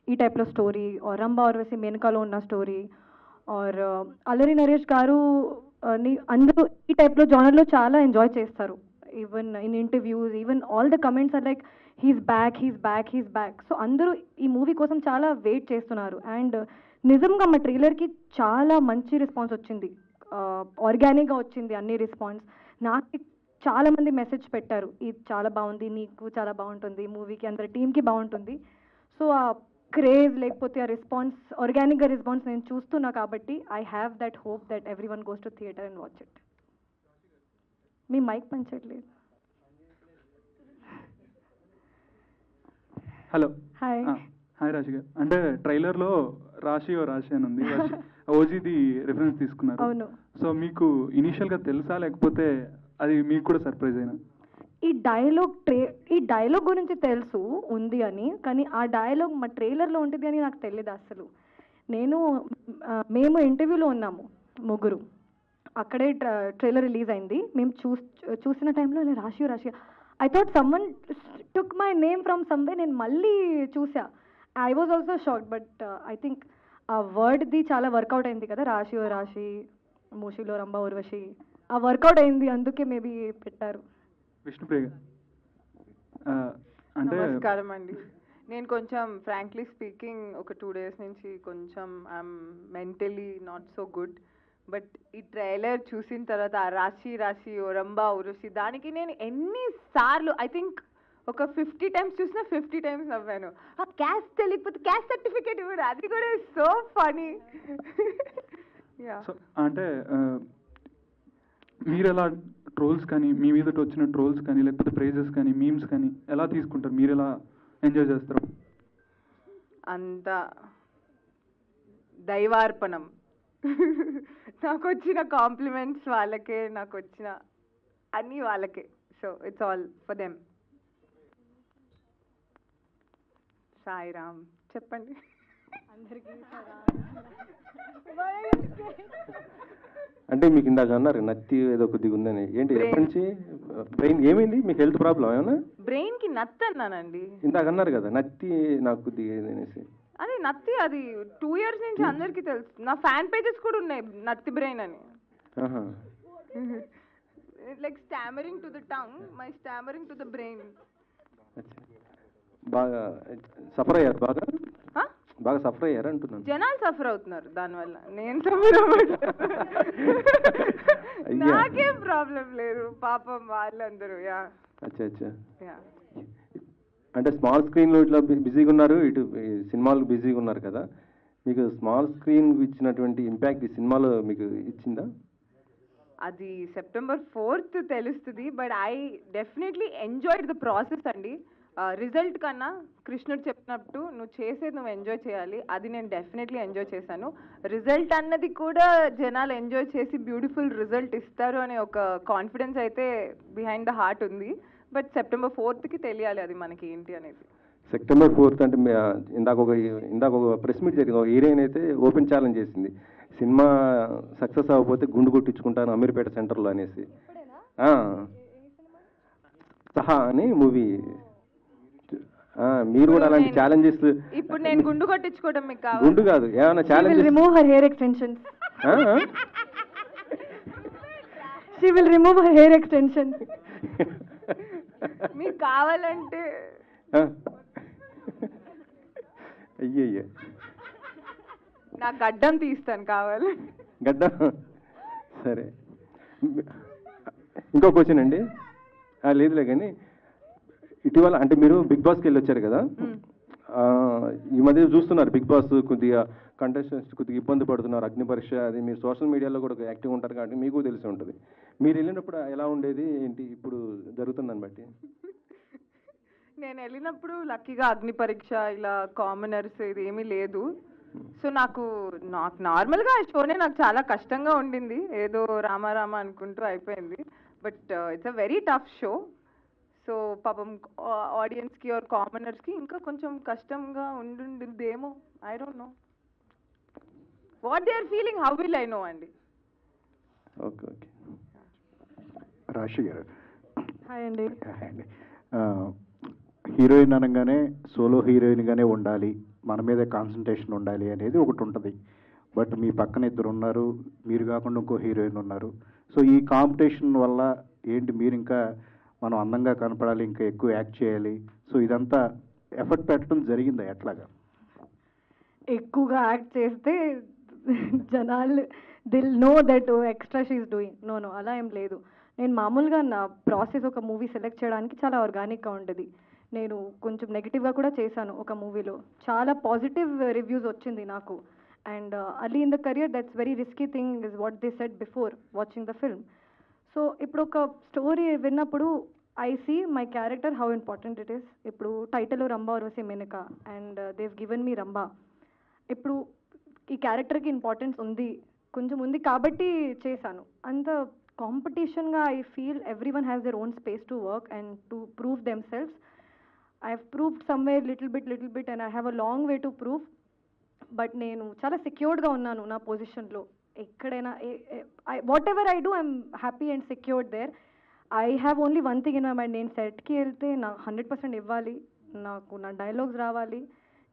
ఈ టైప్లో స్టోరీ, ఆర్ రంభా ఊర్వశి మేనకాలో ఉన్న స్టోరీ, ఆర్ అల్లరి నరేష్ గారు అందరూ ఈ టైప్లో జానర్లో చాలా ఎంజాయ్ చేస్తారు. Even in interviews, even all the comments are like he's back. So అందరూ ఈ మూవీ కోసం చాలా వెయిట్ చేస్తున్నారు. అండ్ నిజంగా మా ట్రైలర్కి చాలా మంచి రెస్పాన్స్ వచ్చింది, ఆర్గానిక్గా వచ్చింది అన్ని రెస్పాన్స్. నాకు చాలామంది మెసేజ్ పెట్టారు, ఇది చాలా బాగుంది, నీకు చాలా బాగుంటుంది, మూవీకి అందరి టీమ్కి బాగుంటుంది. సో ఆ క్రేజ్ లేకపోతే ఆ రెస్పాన్స్, ఆర్గానిక్గా రెస్పాన్స్ నేను చూస్తున్నా కాబట్టి I have that hope that every one goes to theatre and watch it. మీ మైక్ పంచట్లేదు. Hello. Hi. Hi Rashi garu. అంటే ట్రైలర్లో రాశి అని ఉంది, ఓజీది రిఫరెన్స్ తీసుకున్నారు. అవును. సో మీకు ఇనీషియల్గా తెలుసా, లేకపోతే అది మీకు కూడా సర్ప్రైజ్ అయినా? ఈ డైలాగ్ గురించి తెలుసు ఉంది అని, కానీ ఆ డైలాగ్ మా ట్రైలర్లో ఉంటుంది అని నాకు తెలియదు అసలు. మేము ఇంటర్వ్యూలో ఉన్నాము ముగ్గురు, అక్కడే ట్రైలర్ రిలీజ్ అయింది. మేము చూసిన టైంలో నేను రాశి I thought someone took my name from someway. నేను మళ్ళీ చూసా, I was also shocked. But I think ఆ వర్డ్ది చాలా వర్కౌట్ అయింది కదా, రాశి మూషిలో రంభా ఊర్వశి, ఆ వర్కౌట్ అయింది, అందుకే మేబీ పెట్టారు. విష్ణుప్రియ అంటే నమస్కారం అండి. నేను కొంచెం ఫ్రాంక్లీ స్పీకింగ్ ఒక 2 days నుంచి కొంచెం I'm mentally not so good. But ఈ ట్రైలర్ చూసిన తర్వాత ఆ రాశి ఓ రంభా ఊర్వశి దానికి నేను ఎన్నిసార్లు, ఐ థింక్ ఒక 50 times చూసినా 50 times నవ్వాను. ఆ క్యాస్ట్ తెలియకపోతే క్యాస్ట్ సర్టిఫికేట్ ఇవ్వడు, అది కూడా సో ఫనీ. అంటే మీరు ఎలా ట్రోల్స్ కానీ, మీ మీద వచ్చిన ట్రోల్స్ కానీ, లేకపోతే ప్రైజెస్ కానీ, మీమ్స్ కానీ ఎలా తీసుకుంటారు? మీరు ఎలా ఎంజాయ్ చేస్తారు? అంత దైవార్పణం. నాకు వచ్చిన కాంప్లిమెంట్స్ వాళ్ళకే, నాకు వచ్చిన అన్నీ వాళ్ళకే. So it's all for them. Sairam చెప్పండి. అందరికీ అంటే మీకు ఇందాక అన్నారు నత్తి ఏదో కొద్దిగా ఉందని, ఏంటి ఎప్పటి నుంచి బ్రెయిన్ ఏమైంది, మీకు హెల్త్ ప్రాబ్లం ఏమన్నా? బ్రెయిన్కి నత్తి అన్నానండి. ఇందాక అన్నారు కదా నత్తి నాకు కొద్దిగా అనేసి. అదే నత్తి, అది 2 years నుంచి అందరికీ తెలుసు. నా ఫ్యాన్ పేజెస్ కూడా ఉన్నాయి నత్తి బ్రెయిన్ అని. Like stammering to the tongue, my stammering to the brain. బాగా సఫర్ అయ్యారు, బాగా సఫర్ అయ్యారు అంటున్నాను. జనాలు సఫర్ అవుతున్నారు దానివల్ల, నేను సఫర్ నాకేం ప్రాబ్లం లేదు, పాపం వాళ్ళందరూ. యా అచ్చా అచ్చా. అంటే స్మాల్ స్క్రీన్లో ఇట్లా బిజీగా ఉన్నారు, ఇటు సినిమాలు బిజీగా ఉన్నారు కదా, మీకు స్మాల్ స్క్రీన్ ఇచ్చినటువంటి ఇంపాక్ట్ ఈ సినిమాలో మీకు ఇచ్చిందా? అది September 4th తెలుస్తుంది. But I definitely enjoyed the process అండి. రిజల్ట్ కన్నా కృష్ణుడు చెప్పినట్టు నువ్వు చేసేది నువ్వు ఎంజాయ్ చేయాలి, అది నేను డెఫినెట్లీ ఎంజాయ్ చేశాను. రిజల్ట్ అన్నది కూడా జనాలు ఎంజాయ్ చేసి బ్యూటిఫుల్ రిజల్ట్ ఇస్తారు అనే ఒక కాన్ఫిడెన్స్ అయితే బిహైండ్ ద హార్ట్ ఉంది. బట్ September 4th తెలియాలి అది మనకి ఏంటి అనేది. September 4th అంటే ఇందాక ఒక ప్రెస్ మీట్ జరిగింది, ఒక హీరోయిన్ అయితే ఓపెన్ ఛాలెంజ్ చేసింది, సినిమా సక్సెస్ అవ్వకపోతే గుండు కొట్టించుకుంటాను అమీర్పేట సెంటర్లో అనేసి. సహా అని మూవీ. మీరు కూడా అలాంటి ఛాలెంజెస్. ఇప్పుడు నేను గుండు కొట్టించుకోవడం మీకు కావాలి? గుండు కాదు, ఏమైనా challenges. Remove her hair extensions. She will remove her hair extensions. మీకు కావాలంటే అయ్యయ్య నా గడ్డం తీస్తాను కావాలి. గడ్డం సరే. ఇంకో క్వశ్చన్ అండి. లేదులే కానీ ఇటీవల అంటే మీరు బిగ్ బాస్కి వెళ్ళి వచ్చారు కదా, ఈ మధ్య చూస్తున్నారు బిగ్ బాస్ కొద్దిగా కంటెస్టెంట్స్ కొద్దిగా ఇబ్బంది పడుతున్నారు, అగ్ని పరీక్ష అది. మీరు సోషల్ మీడియాలో కూడా యాక్టివ్ ఉంటారు కాబట్టి మీకు తెలిసి ఉంటుంది. మీరు వెళ్ళినప్పుడు ఎలా ఉండేది ఏంటి, ఇప్పుడు జరుగుతుందని బట్టి? నేను వెళ్ళినప్పుడు లక్కీగా అగ్ని పరీక్ష ఇలా కామనర్స్ ఇది ఏమీ లేదు. సో నాకు నార్మల్గా ఆ షోనే నాకు చాలా కష్టంగా ఉండింది, ఏదో రామారామ అనుకుంటూ అయిపోయింది. But it's a very tough show. So పాపం ఆడియన్స్కి ఆర్ కామనర్స్కి ఇంకా కొంచెం కష్టంగా ఉండుందేమో, I don't know what they are feeling, how will I know అండి. Okay okay. Rashi garu hi అండి. హీరోయిన్ అనగానే సోలో హీరోయిన్గానే ఉండాలి, మన మీద కాన్సన్ట్రేషన్ ఉండాలి అనేది ఒకటి ఉంటుంది. బట్ మీ పక్కన ఇద్దరు ఉన్నారు, మీరు కాకుండా ఇంకో హీరోయిన్ ఉన్నారు. సో ఈ కాంపిటీషన్ వల్ల ఏంటి, మీరు ఇంకా మనం అందంగా కనపడాలి, ఇంకా ఎక్కువ యాక్ట్ చేయాలి, సో ఇదంతా ఎఫర్ట్ పెట్టడం జరిగిందా ఎట్లాగా? ఎక్కువగా యాక్ట్ చేస్తే జనాలు they'll know that extra she is doing. No అలా ఏం లేదు. నేను మామూలుగా నా ప్రాసెస్ ఒక మూవీ సెలెక్ట్ చేయడానికి చాలా ఆర్గానిక్గా ఉంటుంది. నేను కొంచెం నెగిటివ్గా కూడా చేశాను ఒక మూవీలో, చాలా పాజిటివ్ రివ్యూస్ వచ్చింది నాకు. And early in the career that's very risky thing is what they said before watching the film. So ఇప్పుడు ఒక స్టోరీ విన్నప్పుడు I see my character how important it is. ఇప్పుడు title Rambha Urvashi Menaka and they've given me Rambha. ఇప్పుడు ఈ క్యారెక్టర్కి ఇంపార్టెన్స్ ఉంది, కొంచెం ఉంది కాబట్టి చేశాను. అంత కాంపిటీషన్గా I feel every one has their own space to work and to prove themselves. I have proved somewhere little bit and I have a long way to prove. But నేను చాలా సెక్యూర్డ్గా ఉన్నాను నా పొజిషన్లో. ఎక్కడైనా whatever I do I'm happy and secured there. I have only one thing in my mind, నేను సెట్కి వెళ్తే నా 100% ఇవ్వాలి, నాకు నా డైలాగ్స్ రావాలి,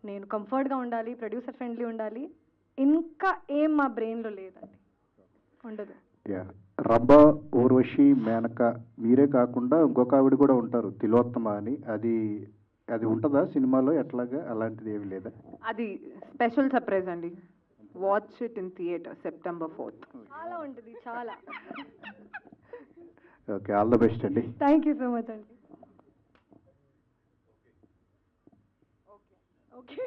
నేను కంఫర్ట్గా ఉండాలి, ప్రొడ్యూసర్ ఫ్రెండ్లీ ఉండాలి. ఇంకా ఏం మా బ్రెయిన్లో లేదండి, ఉండదు. రంభా ఊర్వశి మేనక మీరే కాకుండా ఇంకొక ఆవిడ కూడా ఉంటారు, తిలోత్తమ అని. అది ఉంటుందా సినిమాలో ఎట్లాగా? అలాంటిది ఏమి లేదా? అది స్పెషల్ సర్ప్రైజ్ అండి. Watch it in theatre September 4th. చాలా ఉంటుంది, చాలా. ఓకే, ఆల్ ద బెస్ట్ అండి. థ్యాంక్ యూ సో మచ్ అండి. ఓకే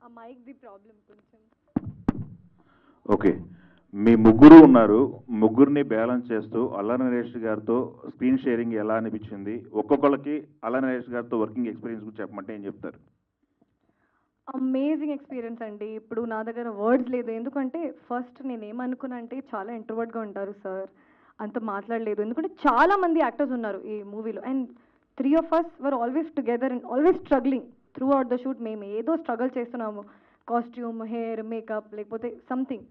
ఆ మైక్ ది ప్రాబ్లం కొంచెం. ఓకే, మీ ముగ్గురు ఉన్నారు, ముగ్గురిని బ్యాలెన్స్ చేస్తూ అల్లా నరేష్ గారితో స్క్రీన్ షేరింగ్ ఎలా అనిపించింది? ఒక్కొక్కరికి అల్లా నరేష్ గారితో వర్కింగ్ ఎక్స్పీరియన్స్ గురించి చెప్పమంటే ఏం చెప్తారు? అమేజింగ్ ఎక్స్పీరియన్స్ అండి. ఇప్పుడు నా దగ్గర వర్డ్స్ లేదు. ఎందుకంటే ఫస్ట్ నేనేమనుకున్నా అంటే చాలా ఇంట్రోవర్ట్గా ఉంటారు సార్, అంత మాట్లాడలేదు. ఎందుకంటే చాలా మంది యాక్టర్స్ ఉన్నారు ఈ మూవీలో and 3 of us were always together and always struggling through out the shoot. మేము ఏదో స్ట్రగుల్ చేస్తున్నాము, కాస్ట్యూమ్, హెయిర్, మేకప్, లేకపోతే something.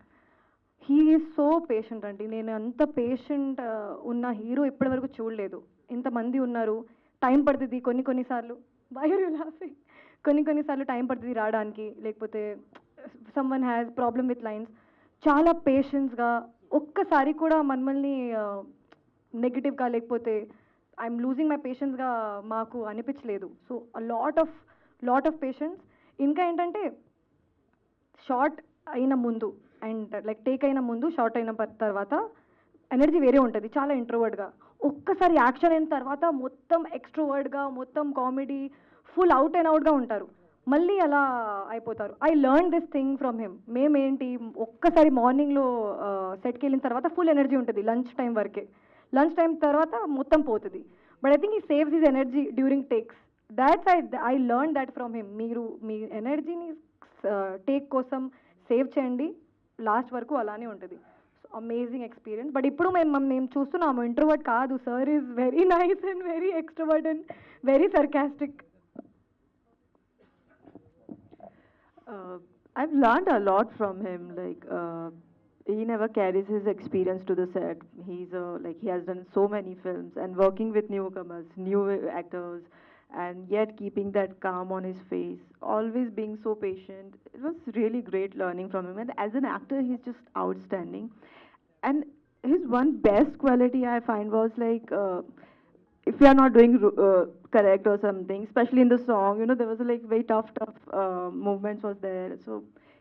He is so patient అండి. నేను అంత పేషెంట్ ఉన్న హీరో ఇప్పటివరకు చూడలేదు. ఇంతమంది ఉన్నారు, టైం పడుతుంది కొన్నిసార్లు. Why are you laughing? కొన్నిసార్లు టైం పడుతుంది రావడానికి, లేకపోతే someone has problem with lines. చాలా పేషెన్స్గా, ఒక్కసారి కూడా మమ్మల్ని నెగిటివ్గా లేకపోతే ఐఎమ్ లూజింగ్ మై పేషెన్స్గా మాకు అనిపించలేదు. So lot of patience. ఇంకా ఏంటంటే షార్ట్ అయిన ముందు అండ్ లైక్ టేక్ అయిన ముందు, షార్ట్ అయిన తర్వాత ఎనర్జీ వేరే ఉంటుంది, చాలా ఇంట్రోవర్డ్గా. ఒక్కసారి యాక్షన్ అయిన తర్వాత మొత్తం ఎక్స్ట్రోవర్డ్గా, మొత్తం కామెడీ, ఫుల్ అవుట్ అండ్ అవుట్గా ఉంటారు. మళ్ళీ అలా అయిపోతారు. I learn this thing from him. మేమేంటి, ఒక్కసారి మార్నింగ్లో సెట్కి వెళ్ళిన తర్వాత ఫుల్ ఎనర్జీ ఉంటుంది లంచ్ టైం వరకే. లంచ్ టైం తర్వాత మొత్తం పోతుంది. But I think he saves his energy during takes. That's I learn that from him. మీరు మీ ఎనర్జీని టేక్ కోసం సేవ్ చేయండి, లాస్ట్ వరకు అలానే ఉంటుంది. Amazing experience. బట్ ఇప్పుడు మేము చూస్తున్నాము ఇంట్రోవర్ట్ కాదు, sir is very nice and very extrovert and very sarcastic. I've learned a lot from him. Like he never carries his experience to the set. He has done so many films and working with newcomers, new actors, and yet keeping that calm on his face, always being so patient. It was really great learning from him. And as an actor, he's just outstanding. And his one best quality I find was like, if you are not doing correct or something, especially in the song, there was like very tough movements was there. So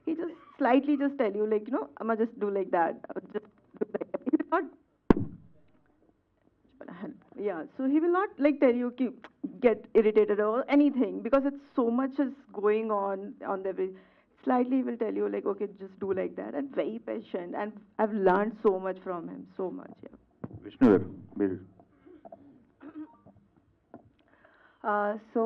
he just slightly just tell you like, I'ma just do like that. I would just do like that. He will not, yeah. So he will not like tell you get irritated or anything, because it's so much is going on every. Slightly he will tell you like, okay, just do like that, and very patient. And I've learned so much from him, so much. Yeah. Vishnu గారు మీరు. So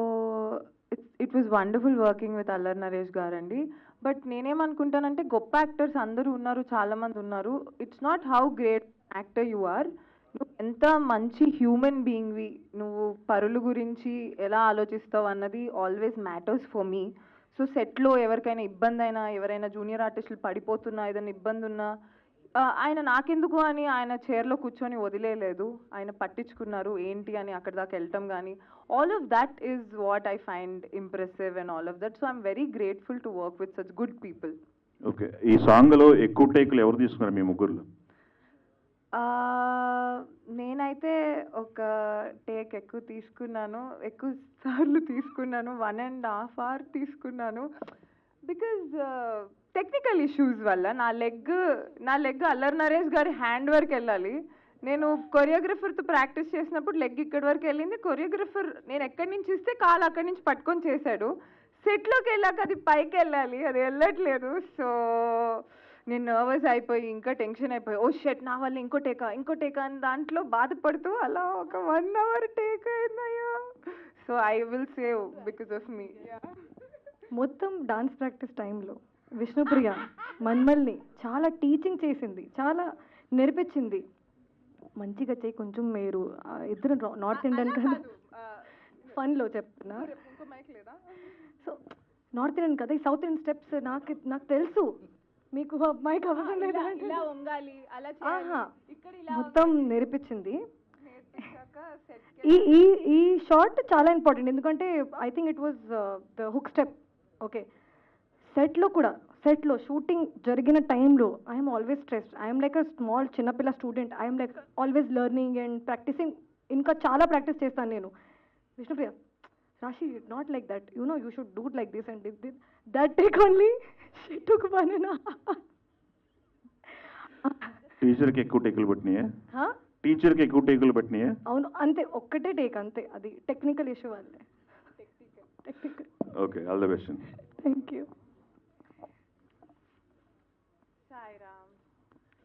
it was wonderful working with Allari Naresh గారండి. బట్ నేనేమనుకుంటానంటే గొప్ప యాక్టర్స్ అందరూ ఉన్నారు, చాలామంది ఉన్నారు. It's not how great actor you are, నువ్వు ఎంత మంచి హ్యూమన్ బీయింగ్వి, నువ్వు పరుల గురించి ఎలా ఆలోచిస్తావు అన్నది always matters for me. So సెట్లో ఎవరికైనా ఇబ్బంది అయినా, ఎవరైనా జూనియర్ ఆర్టిస్టులు పడిపోతున్నా, ఏదైనా ఇబ్బంది ఉన్నా, ఆయన నాకెందుకు అని ఆయన చైర్లో కూర్చొని వదిలేయలేదు. ఆయన పట్టించుకున్నారు ఏంటి అని అక్కడ దాకా వెళ్ళటం కానీ, all of that is what I find impressive and all of that. So I'm very grateful to work with such good people. Okay, ఈ సాంగ్లో ఎక్కువ టేకులు ఎవరు తీసుకున్నారు మీ ముగ్గురులో? నేనైతే ఒక టేక్ ఎక్కువ తీసుకున్నాను, ఎక్కువ సార్లు తీసుకున్నాను, 1.5 hours తీసుకున్నాను. బికాజ్ టెక్నికల్ ఇష్యూస్ వల్ల నా లెగ్ అల్లరి నరేష్ గారి హ్యాండ్ వరకు వెళ్ళాలి. నేను కొరియోగ్రఫర్తో ప్రాక్టీస్ చేసినప్పుడు లెగ్ ఇక్కడి వరకు వెళ్ళింది. కొరియోగ్రఫర్ నేను ఎక్కడి నుంచి ఇస్తే కాలు అక్కడి నుంచి పట్టుకొని చేశాడు. సెట్లోకి వెళ్ళాక అది పైకి వెళ్ళాలి, అది వెళ్ళట్లేదు. సో నేను నర్వస్ అయిపోయి, ఇంకా టెన్షన్ అయిపోయి, ఓ షెట్ నా వల్ల ఇంకో టేకా అని దాంట్లో బాధపడుతూ అలా ఒక 1 hour టేక్ అయిందయ్యా. So I will save because of me. మొత్తం డాన్స్ ప్రాక్టీస్ టైంలో విష్ణుప్రియ మన్మల్ని చాలా టీచింగ్ చేసింది, చాలా నేర్పించింది. మంచిగా చేయి కొంచెం, మీరు ఇద్దరు నార్త్ ఇండియన్ కదా, ఫన్లో చెప్తున్నా. సో నార్త్ ఇండియన్ కదా, ఈ సౌత్ ఇండియన్ స్టెప్స్ నాకు తెలుసు, మీకు అమ్మాయికి అవసరం లేదా, మొత్తం నేర్పించింది. ఈ షార్ట్ చాలా ఇంపార్టెంట్, ఎందుకంటే I think it was the hook step. Okay, సెట్లో షూటింగ్ జరిగిన టైంలో I'm always stressed. I'm like a small చిన్నపిల్ల student. I'm like always learning and practising. ఇంకా చాలా ప్రాక్టీస్ చేస్తాను నేను. Vishnupriya, Rashi not like that, you should do like this and this. That take only she took 1.5 hours. టీచర్కి ఎక్కువ టేకులు పెట్టినాయా? అవును, అంతే, ఒక్కటే టేక్ అంతే. అది టెక్నికల్ ఇష్యూ అంతే. Okay, all the best. Thank you.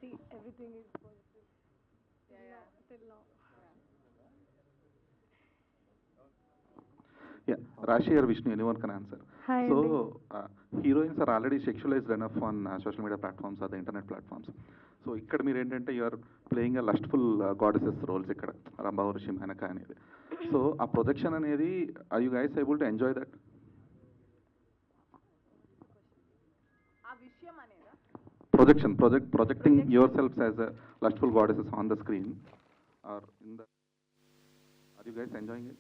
See, everything is positive. Yeah. Till now. Yeah, Rashi or Vishnu, anyone can answer. Hi, So, heroines are already sexualized enough on social media platforms or the internet platforms. So, ఇక్కడ మీరు ఏంటంటే you are playing a lustful goddesses roles ఇక్కడ రంభా వర్షి మేనక అనేది. సో ఆ ప్రొజెక్షన్ అనేది are you guys able to enjoy that? projecting yourselves as a lustful goddesses on the screen or in the, are you guys enjoying it?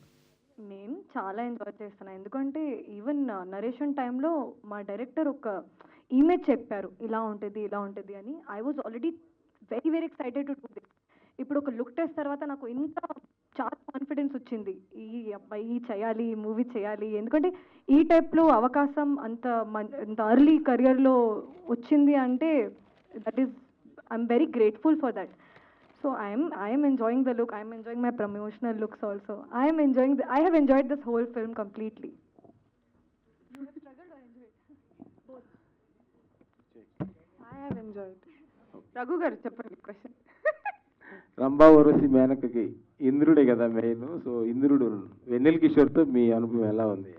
నేను చాలా ఎంజాయ్ చేస్తున్నాను, ఎందుకంటే ఈవెన్ నరేషన్ టైంలో మా డైరెక్టర్ ఒక ఇమేజ్ చెప్పారు ఇలా ఉంటుంది అని. I was already very very excited to do this. ఇప్పుడు ఒక లుక్ టెస్ట్ తర్వాత నాకు ఇంకా చాలా కాన్ఫిడెన్స్ వచ్చింది, ఈ అబ్బాయి చేయాలి, ఈ మూవీ చేయాలి. ఎందుకంటే ఈ టైప్లో అవకాశం అంత అర్లీ కెరియర్లో వచ్చింది అంటే that is I'm very grateful for that. So I am enjoying the look. I am enjoying my promotional looks also. I have enjoyed this whole film completely. You have struggled or enjoyed? Both. I have enjoyed. Raghu garu cheppandi question. Rambha Urvashi మేనకకి ఇంద్రుడే కదా మెయిన్. సో ఇంద్రుడు వెన్నెల కిషోర్తో మీ అనుభవం ఎలా ఉంది?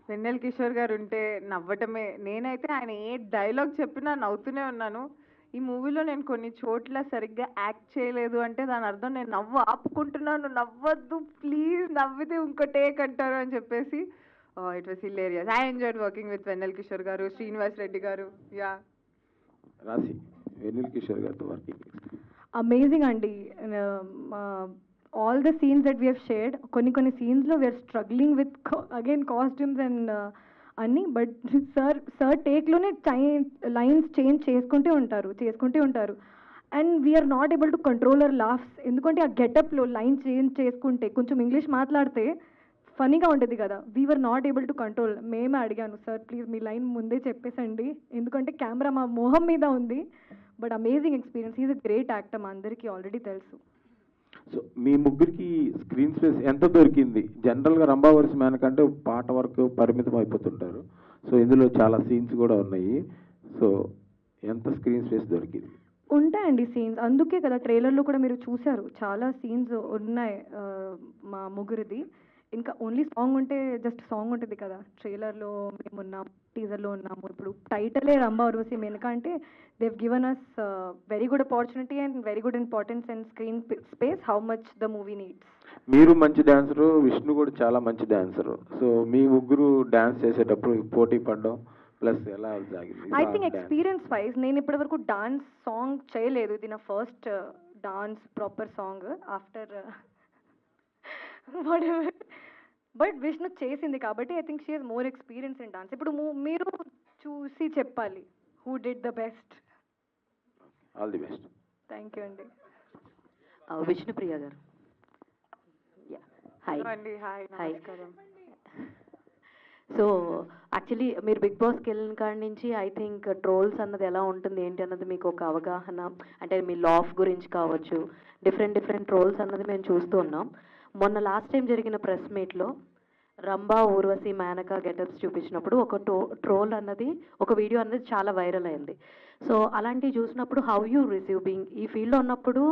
వెన్నెల కిషోర్ గారు ఉంటే నవ్వటమే. నేనైతే ఆయన ఏ డైలాగ్ చెప్పినా నవ్వుతూనే ఉన్నాను. ఈ మూవీలో నేను కొన్ని చోట్ల సరిగ్గా యాక్ట్ చేయలేదు అంటే దాని అర్థం నేను నవ్వు ఆపుకుంటున్నాను, నవ్వద్దు ప్లీజ్, నవ్వితే ఇంకో టేక్ అంటారు అని చెప్పేసి. It was hilarious. I enjoyed working with Vennela Kishore garu, Srinivas Reddy garu. Yeah, Rashi Vennela Kishore గారితో వర్కింగ్ అమేజింగ్ అండి. All the scenes that we have shared, కొన్ని సీన్స్లో we are struggling with again costumes and అన్నీ. బట్ సార్ టేక్లోనే లైన్స్ చేంజ్ చేసుకుంటూ ఉంటారు and we are not able to control our laughs. ఎందుకంటే ఆ గెటప్లో లైన్ చేంజ్ చేసుకుంటే కొంచెం ఇంగ్లీష్ మాట్లాడితే ఫనీగా ఉంటుంది కదా, we are not able to control. మేమే అడిగాను, సార్ ప్లీజ్ మీ లైన్ ముందే చెప్పేసండి, ఎందుకంటే కెమెరా మా మొహం మీద ఉంది. But amazing experience. Is a great actor, మా అందరికీ ఆల్రెడీ తెలుసు. సో మీ ముగ్గురికి స్క్రీన్ స్పేస్ ఎంత దొరికింది? జనరల్గా రంభా వర్షి మేనకంటే పాట వరకు పరిమితం అయిపోతుంటారు. సో ఇందులో చాలా సీన్స్ కూడా ఉన్నాయి. సో ఎంత స్క్రీన్ స్పేస్ దొరికింది? ఉంటాయండి సీన్స్, అందుకే కదా ట్రైలర్లో కూడా మీరు చూశారు చాలా సీన్స్ ఉన్నాయి మా ముగ్గురిది. ఇంకా ఓన్లీ సాంగ్ ఉంటే జస్ట్ సాంగ్ ఉంటుంది కదా, ట్రైలర్లో మేము ఉన్నాం, టీజర్లో ఉన్నాము. ఇప్పుడు టైటిలే రంభా ఊర్వశి మేనక అంటే they've given us very good opportunity and very good importance and screen space, how much the movie needs. మీరు మంచి డాన్సరు, విష్ణు కూడా చాలా మంచి డాన్సరు. సో మీ ముగ్గురు డాన్స్ చేసేటప్పుడు పోటీ పడడం ప్లస్ ఎలా సాగింది? ఐ థింక్ ఎక్స్పీరియన్స్ వైజ్ నేను ఇప్పటివరకు డాన్స్ సాంగ్ చేయలేదు. ఇది నా first dance proper song after what ever. But Vishnu చేసింది కాబట్టి I think she has more experience in dance. ఇప్పుడు మీరు చూసి చెప్పాలి who did the best. All the best. Thank you అండి. విష్ణుప్రియ గారు. హాయ్ అండి. హాయ్, నమస్కారం. సో యాక్చువల్లీ మీరు బిగ్ బాస్కి వెళ్ళిన కాడి నుంచి ఐ థింక్ ట్రోల్స్ అన్నది ఎలా ఉంటుంది ఏంటి అన్నది మీకు ఒక అవగాహన, అంటే మీ లాఫ్ గురించి కావచ్చు, డిఫరెంట్ ట్రోల్స్ అన్నది మేము చూస్తూ ఉన్నాం. మొన్న లాస్ట్ టైం జరిగిన ప్రెస్ మీట్లో రంభా ఊర్వశి మేనక గెటప్స్ చూపించినప్పుడు ఒక ట్రోల్ అన్నది, ఒక వీడియో అన్నది చాలా వైరల్ అయింది. సో అలాంటివి చూసినప్పుడు హౌ యూ రిసీవ్ బీయింగ్ ఈ ఫీల్డ్లో ఉన్నప్పుడు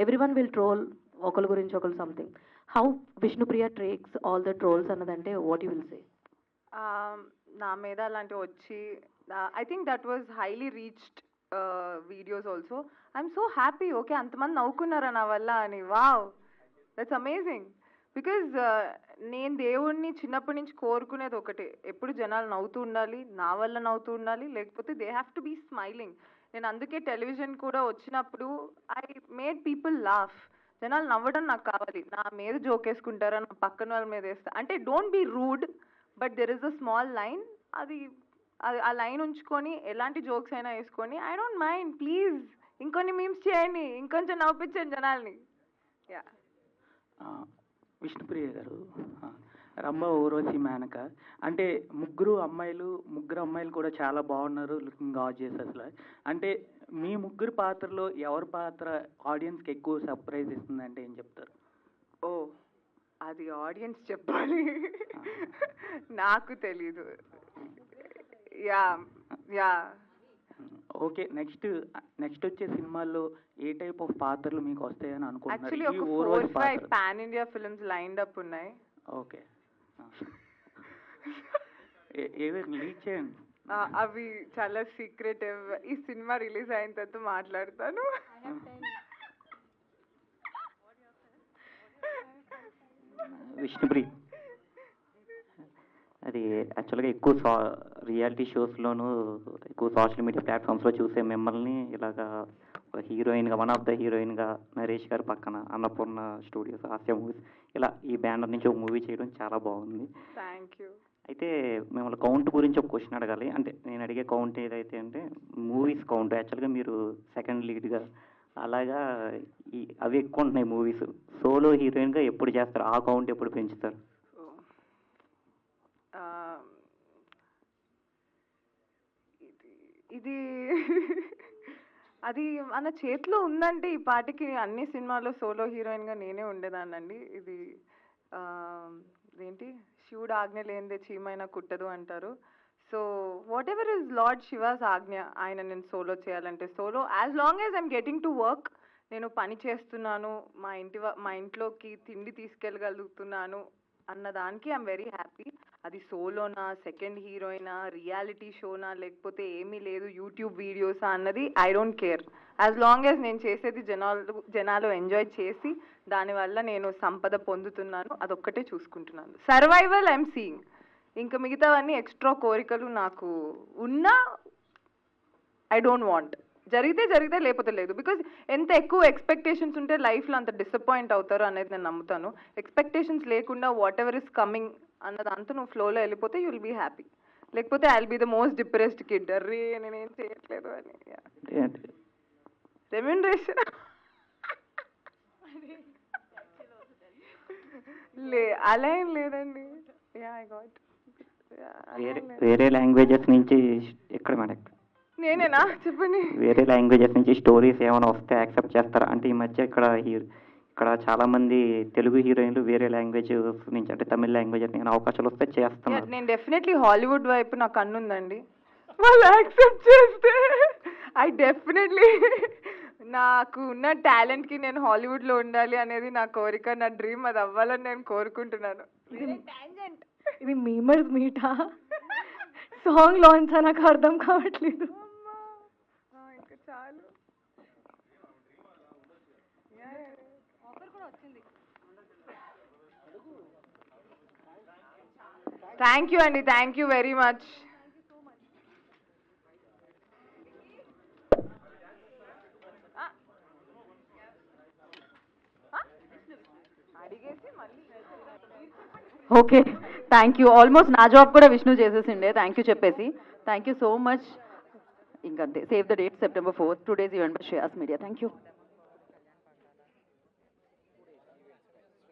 ఎవ్రీ వన్ విల్ ట్రోల్ ఒకరి గురించి ఒకరు something. How Vishnupriya takes all the trolls అన్నదంటే వాట్ యూ విల్ సే? నా మీద అలాంటివి వచ్చి I think that was highly reached videos also. I'm so happy. Okay, అంతమంది నవ్వుకున్నారా నా వల్ల అని. Wow, that's amazing. బికాజ్ నేను దేవుణ్ణి చిన్నప్పటి నుంచి కోరుకునేది ఒకటే, ఎప్పుడు జనాలు నవ్వుతూ ఉండాలి, నా వల్ల నవ్వుతూ ఉండాలి, లేకపోతే they have to be smiling. నేను అందుకే టెలివిజన్ కూడా వచ్చినప్పుడు ఐ మేడ్ పీపుల్ లాఫ్. జనాలు నవ్వడం నాకు కావాలి. నా మీద జోక్ వేసుకుంటారా, నా పక్కన వాళ్ళ మీద వేస్తా అంటే don't be rude, but there is a small line. అది ఆ లైన్ ఉంచుకొని ఎలాంటి జోక్స్ అయినా వేసుకొని ఐ డోంట్ మైండ్. ప్లీజ్ ఇంకొన్ని మీమ్స్ చేయండి, ఇంకొంచెం నవ్వించండి జనాల్ని. యా. విష్ణుప్రియ గారు, రంభా ఊర్వశి మేనక అంటే ముగ్గురు అమ్మాయిలు కూడా చాలా బాగున్నారు, లుకింగ్ గార్జియస్. అసలు అంటే మీ ముగ్గురు పాత్రలో ఎవరి పాత్ర ఆడియన్స్కి ఎక్కువ సర్ప్రైజ్ ఇస్తుందంటే ఏం చెప్తారు? ఓ, అది ఆడియన్స్ చెప్పాలి, నాకు తెలీదు. Yeah yeah okay. నెక్స్ట్ వచ్చే సినిమాల్లో ఏ టైప్ ఆఫ్ పాత్రలు మీకు వస్తాయని అనుకుంటున్నారు? యాక్చువల్లీ ఒక 4-5 pan India films lined up ఉన్నాయి. ఓకే. ఏదైనా లీక్ చేయండి. అవి చాలా సీక్రెటివ్. ఈ సినిమా రిలీజ్ అయిన తర్వాత మాట్లాడతాను. విష్ణుప్రియ, అది యాక్చువల్గా ఎక్కువ రియాలిటీ షోస్లోను ఎక్కువ సోషల్ మీడియా ప్లాట్ఫామ్స్లో చూసే మిమ్మల్ని ఇలాగా హీరోయిన్గా, వన్ ఆఫ్ ద హీరోయిన్గా నరేష్ గారి పక్కన అన్నపూర్ణ స్టూడియోస్, హాస్య మూవీస్, ఇలా ఈ బ్యానర్ నుంచి ఒక మూవీ చేయడం చాలా బాగుంది. Thank you. అయితే మిమ్మల్ని కౌంట్ గురించి ఒక క్వశ్చన్ అడగాలి. అంటే నేను అడిగే కౌంట్ ఏదైతే అంటే మూవీస్ కౌంట్. యాక్చువల్గా మీరు సెకండ్ లీడ్గా అలాగా అవి ఎక్కువ ఉంటున్నాయి మూవీస్. సోలో హీరోయిన్గా ఎప్పుడు చేస్తారు? ఆ కౌంట్ ఎప్పుడు పెంచుతారు? ఇది అది మన చేతిలో ఉందంటే ఈ పాటికి అన్ని సినిమాల్లో సోలో హీరోయిన్గా నేనే ఉండేదాన్నండి. ఇది ఏంటి, శివుడు ఆజ్ఞ లేనిదే చీమైనా కుట్టదు అంటారు. So what ever is lord she was ఆజ్ఞ, ఆయన నేను సోలో చేయాలంటే solo, as long as I'm getting to work, నేను పని చేస్తున్నాను, మా ఇంట్లోకి తిండి తీసుకెళ్ళగలుగుతున్నాను అన్నదానికి ఐఎమ్ వెరీ హ్యాపీ. అది సోలోనా, సెకండ్ హీరోయినా, రియాలిటీ షోనా, లేకపోతే ఏమీ లేదు యూట్యూబ్ వీడియోసా అన్నది I don't care. As long as నేను చేసేది జనాలు ఎంజాయ్ చేసి దానివల్ల నేను సంపద పొందుతున్నాను, అదొక్కటే చూసుకుంటున్నాను. Survival I'm seeing. ఇంకా మిగతావన్నీ ఎక్స్ట్రా కోరికలు నాకు ఉన్నా ఐ డోంట్ వాంట్. జరిగితే లేకపోతే లేదు. బికాజ్ ఎంత ఎక్కువ ఎక్స్పెక్టేషన్స్ ఉంటే లైఫ్లో అంత డిసప్పాయింట్ అవుతారు అనేది నేను నమ్ముతాను. ఎక్స్పెక్టేషన్స్ లేకుండా వాట్ ఎవర్ ఇస్ కమింగ్ అన్నదంతా నువ్వు ఫ్లోలో వెళ్ళిపోతే యూ విల్ బీ హ్యాపీ. లేకపోతే I will be the most depressed kid, అర్రే నేనేం చేయట్లేదు అని. రెమ్యూనరేషన్ అలా ఏం లేదండి. వేరే లాంగ్వేజెస్ నుంచి ఎక్కడ మేడం? నేనేనా చెప్పండి. వేరే లాంగ్వేజెస్ నుంచి స్టోరీస్ ఏమైనా వస్తే యాక్సెప్ట్ చేస్తారా? అంటే ఈ మధ్య ఇక్కడ చాలా మంది తెలుగు హీరోయిన్లు వేరే లాంగ్వేజ్ నుంచి, అంటే తమిళ లాంగ్వేజ్ నేను అవకాశాలు వస్తే చేస్తాను. నేను డెఫినెట్లీ హాలీవుడ్ వైపు నా కన్ను ఉందండి. వాళ్ళు యాక్సెప్ట్ చేస్తే ఐ డెఫినెట్లీ, నాకు ఉన్న టాలెంట్కి నేను హాలీవుడ్లో ఉండాలి అనేది నా కోరిక, నా డ్రీమ్. అది అవ్వాలని నేను కోరుకుంటున్నాను. ఇది మీమర్స్ మీటా సాంగ్ లాంచ్ నాకు అర్థం కావట్లేదు. ఇంకా చాలు. థ్యాంక్ యూ అండి, thank you very much. Okay, thank you. Almost నా జాబ్ కూడా విష్ణు చేసేసిండే థ్యాంక్ యూ చెప్పేసి. Thank you so much. ఇంకంతే. Save the date September 4th, 2 days event by Shreyas Media. Thank you.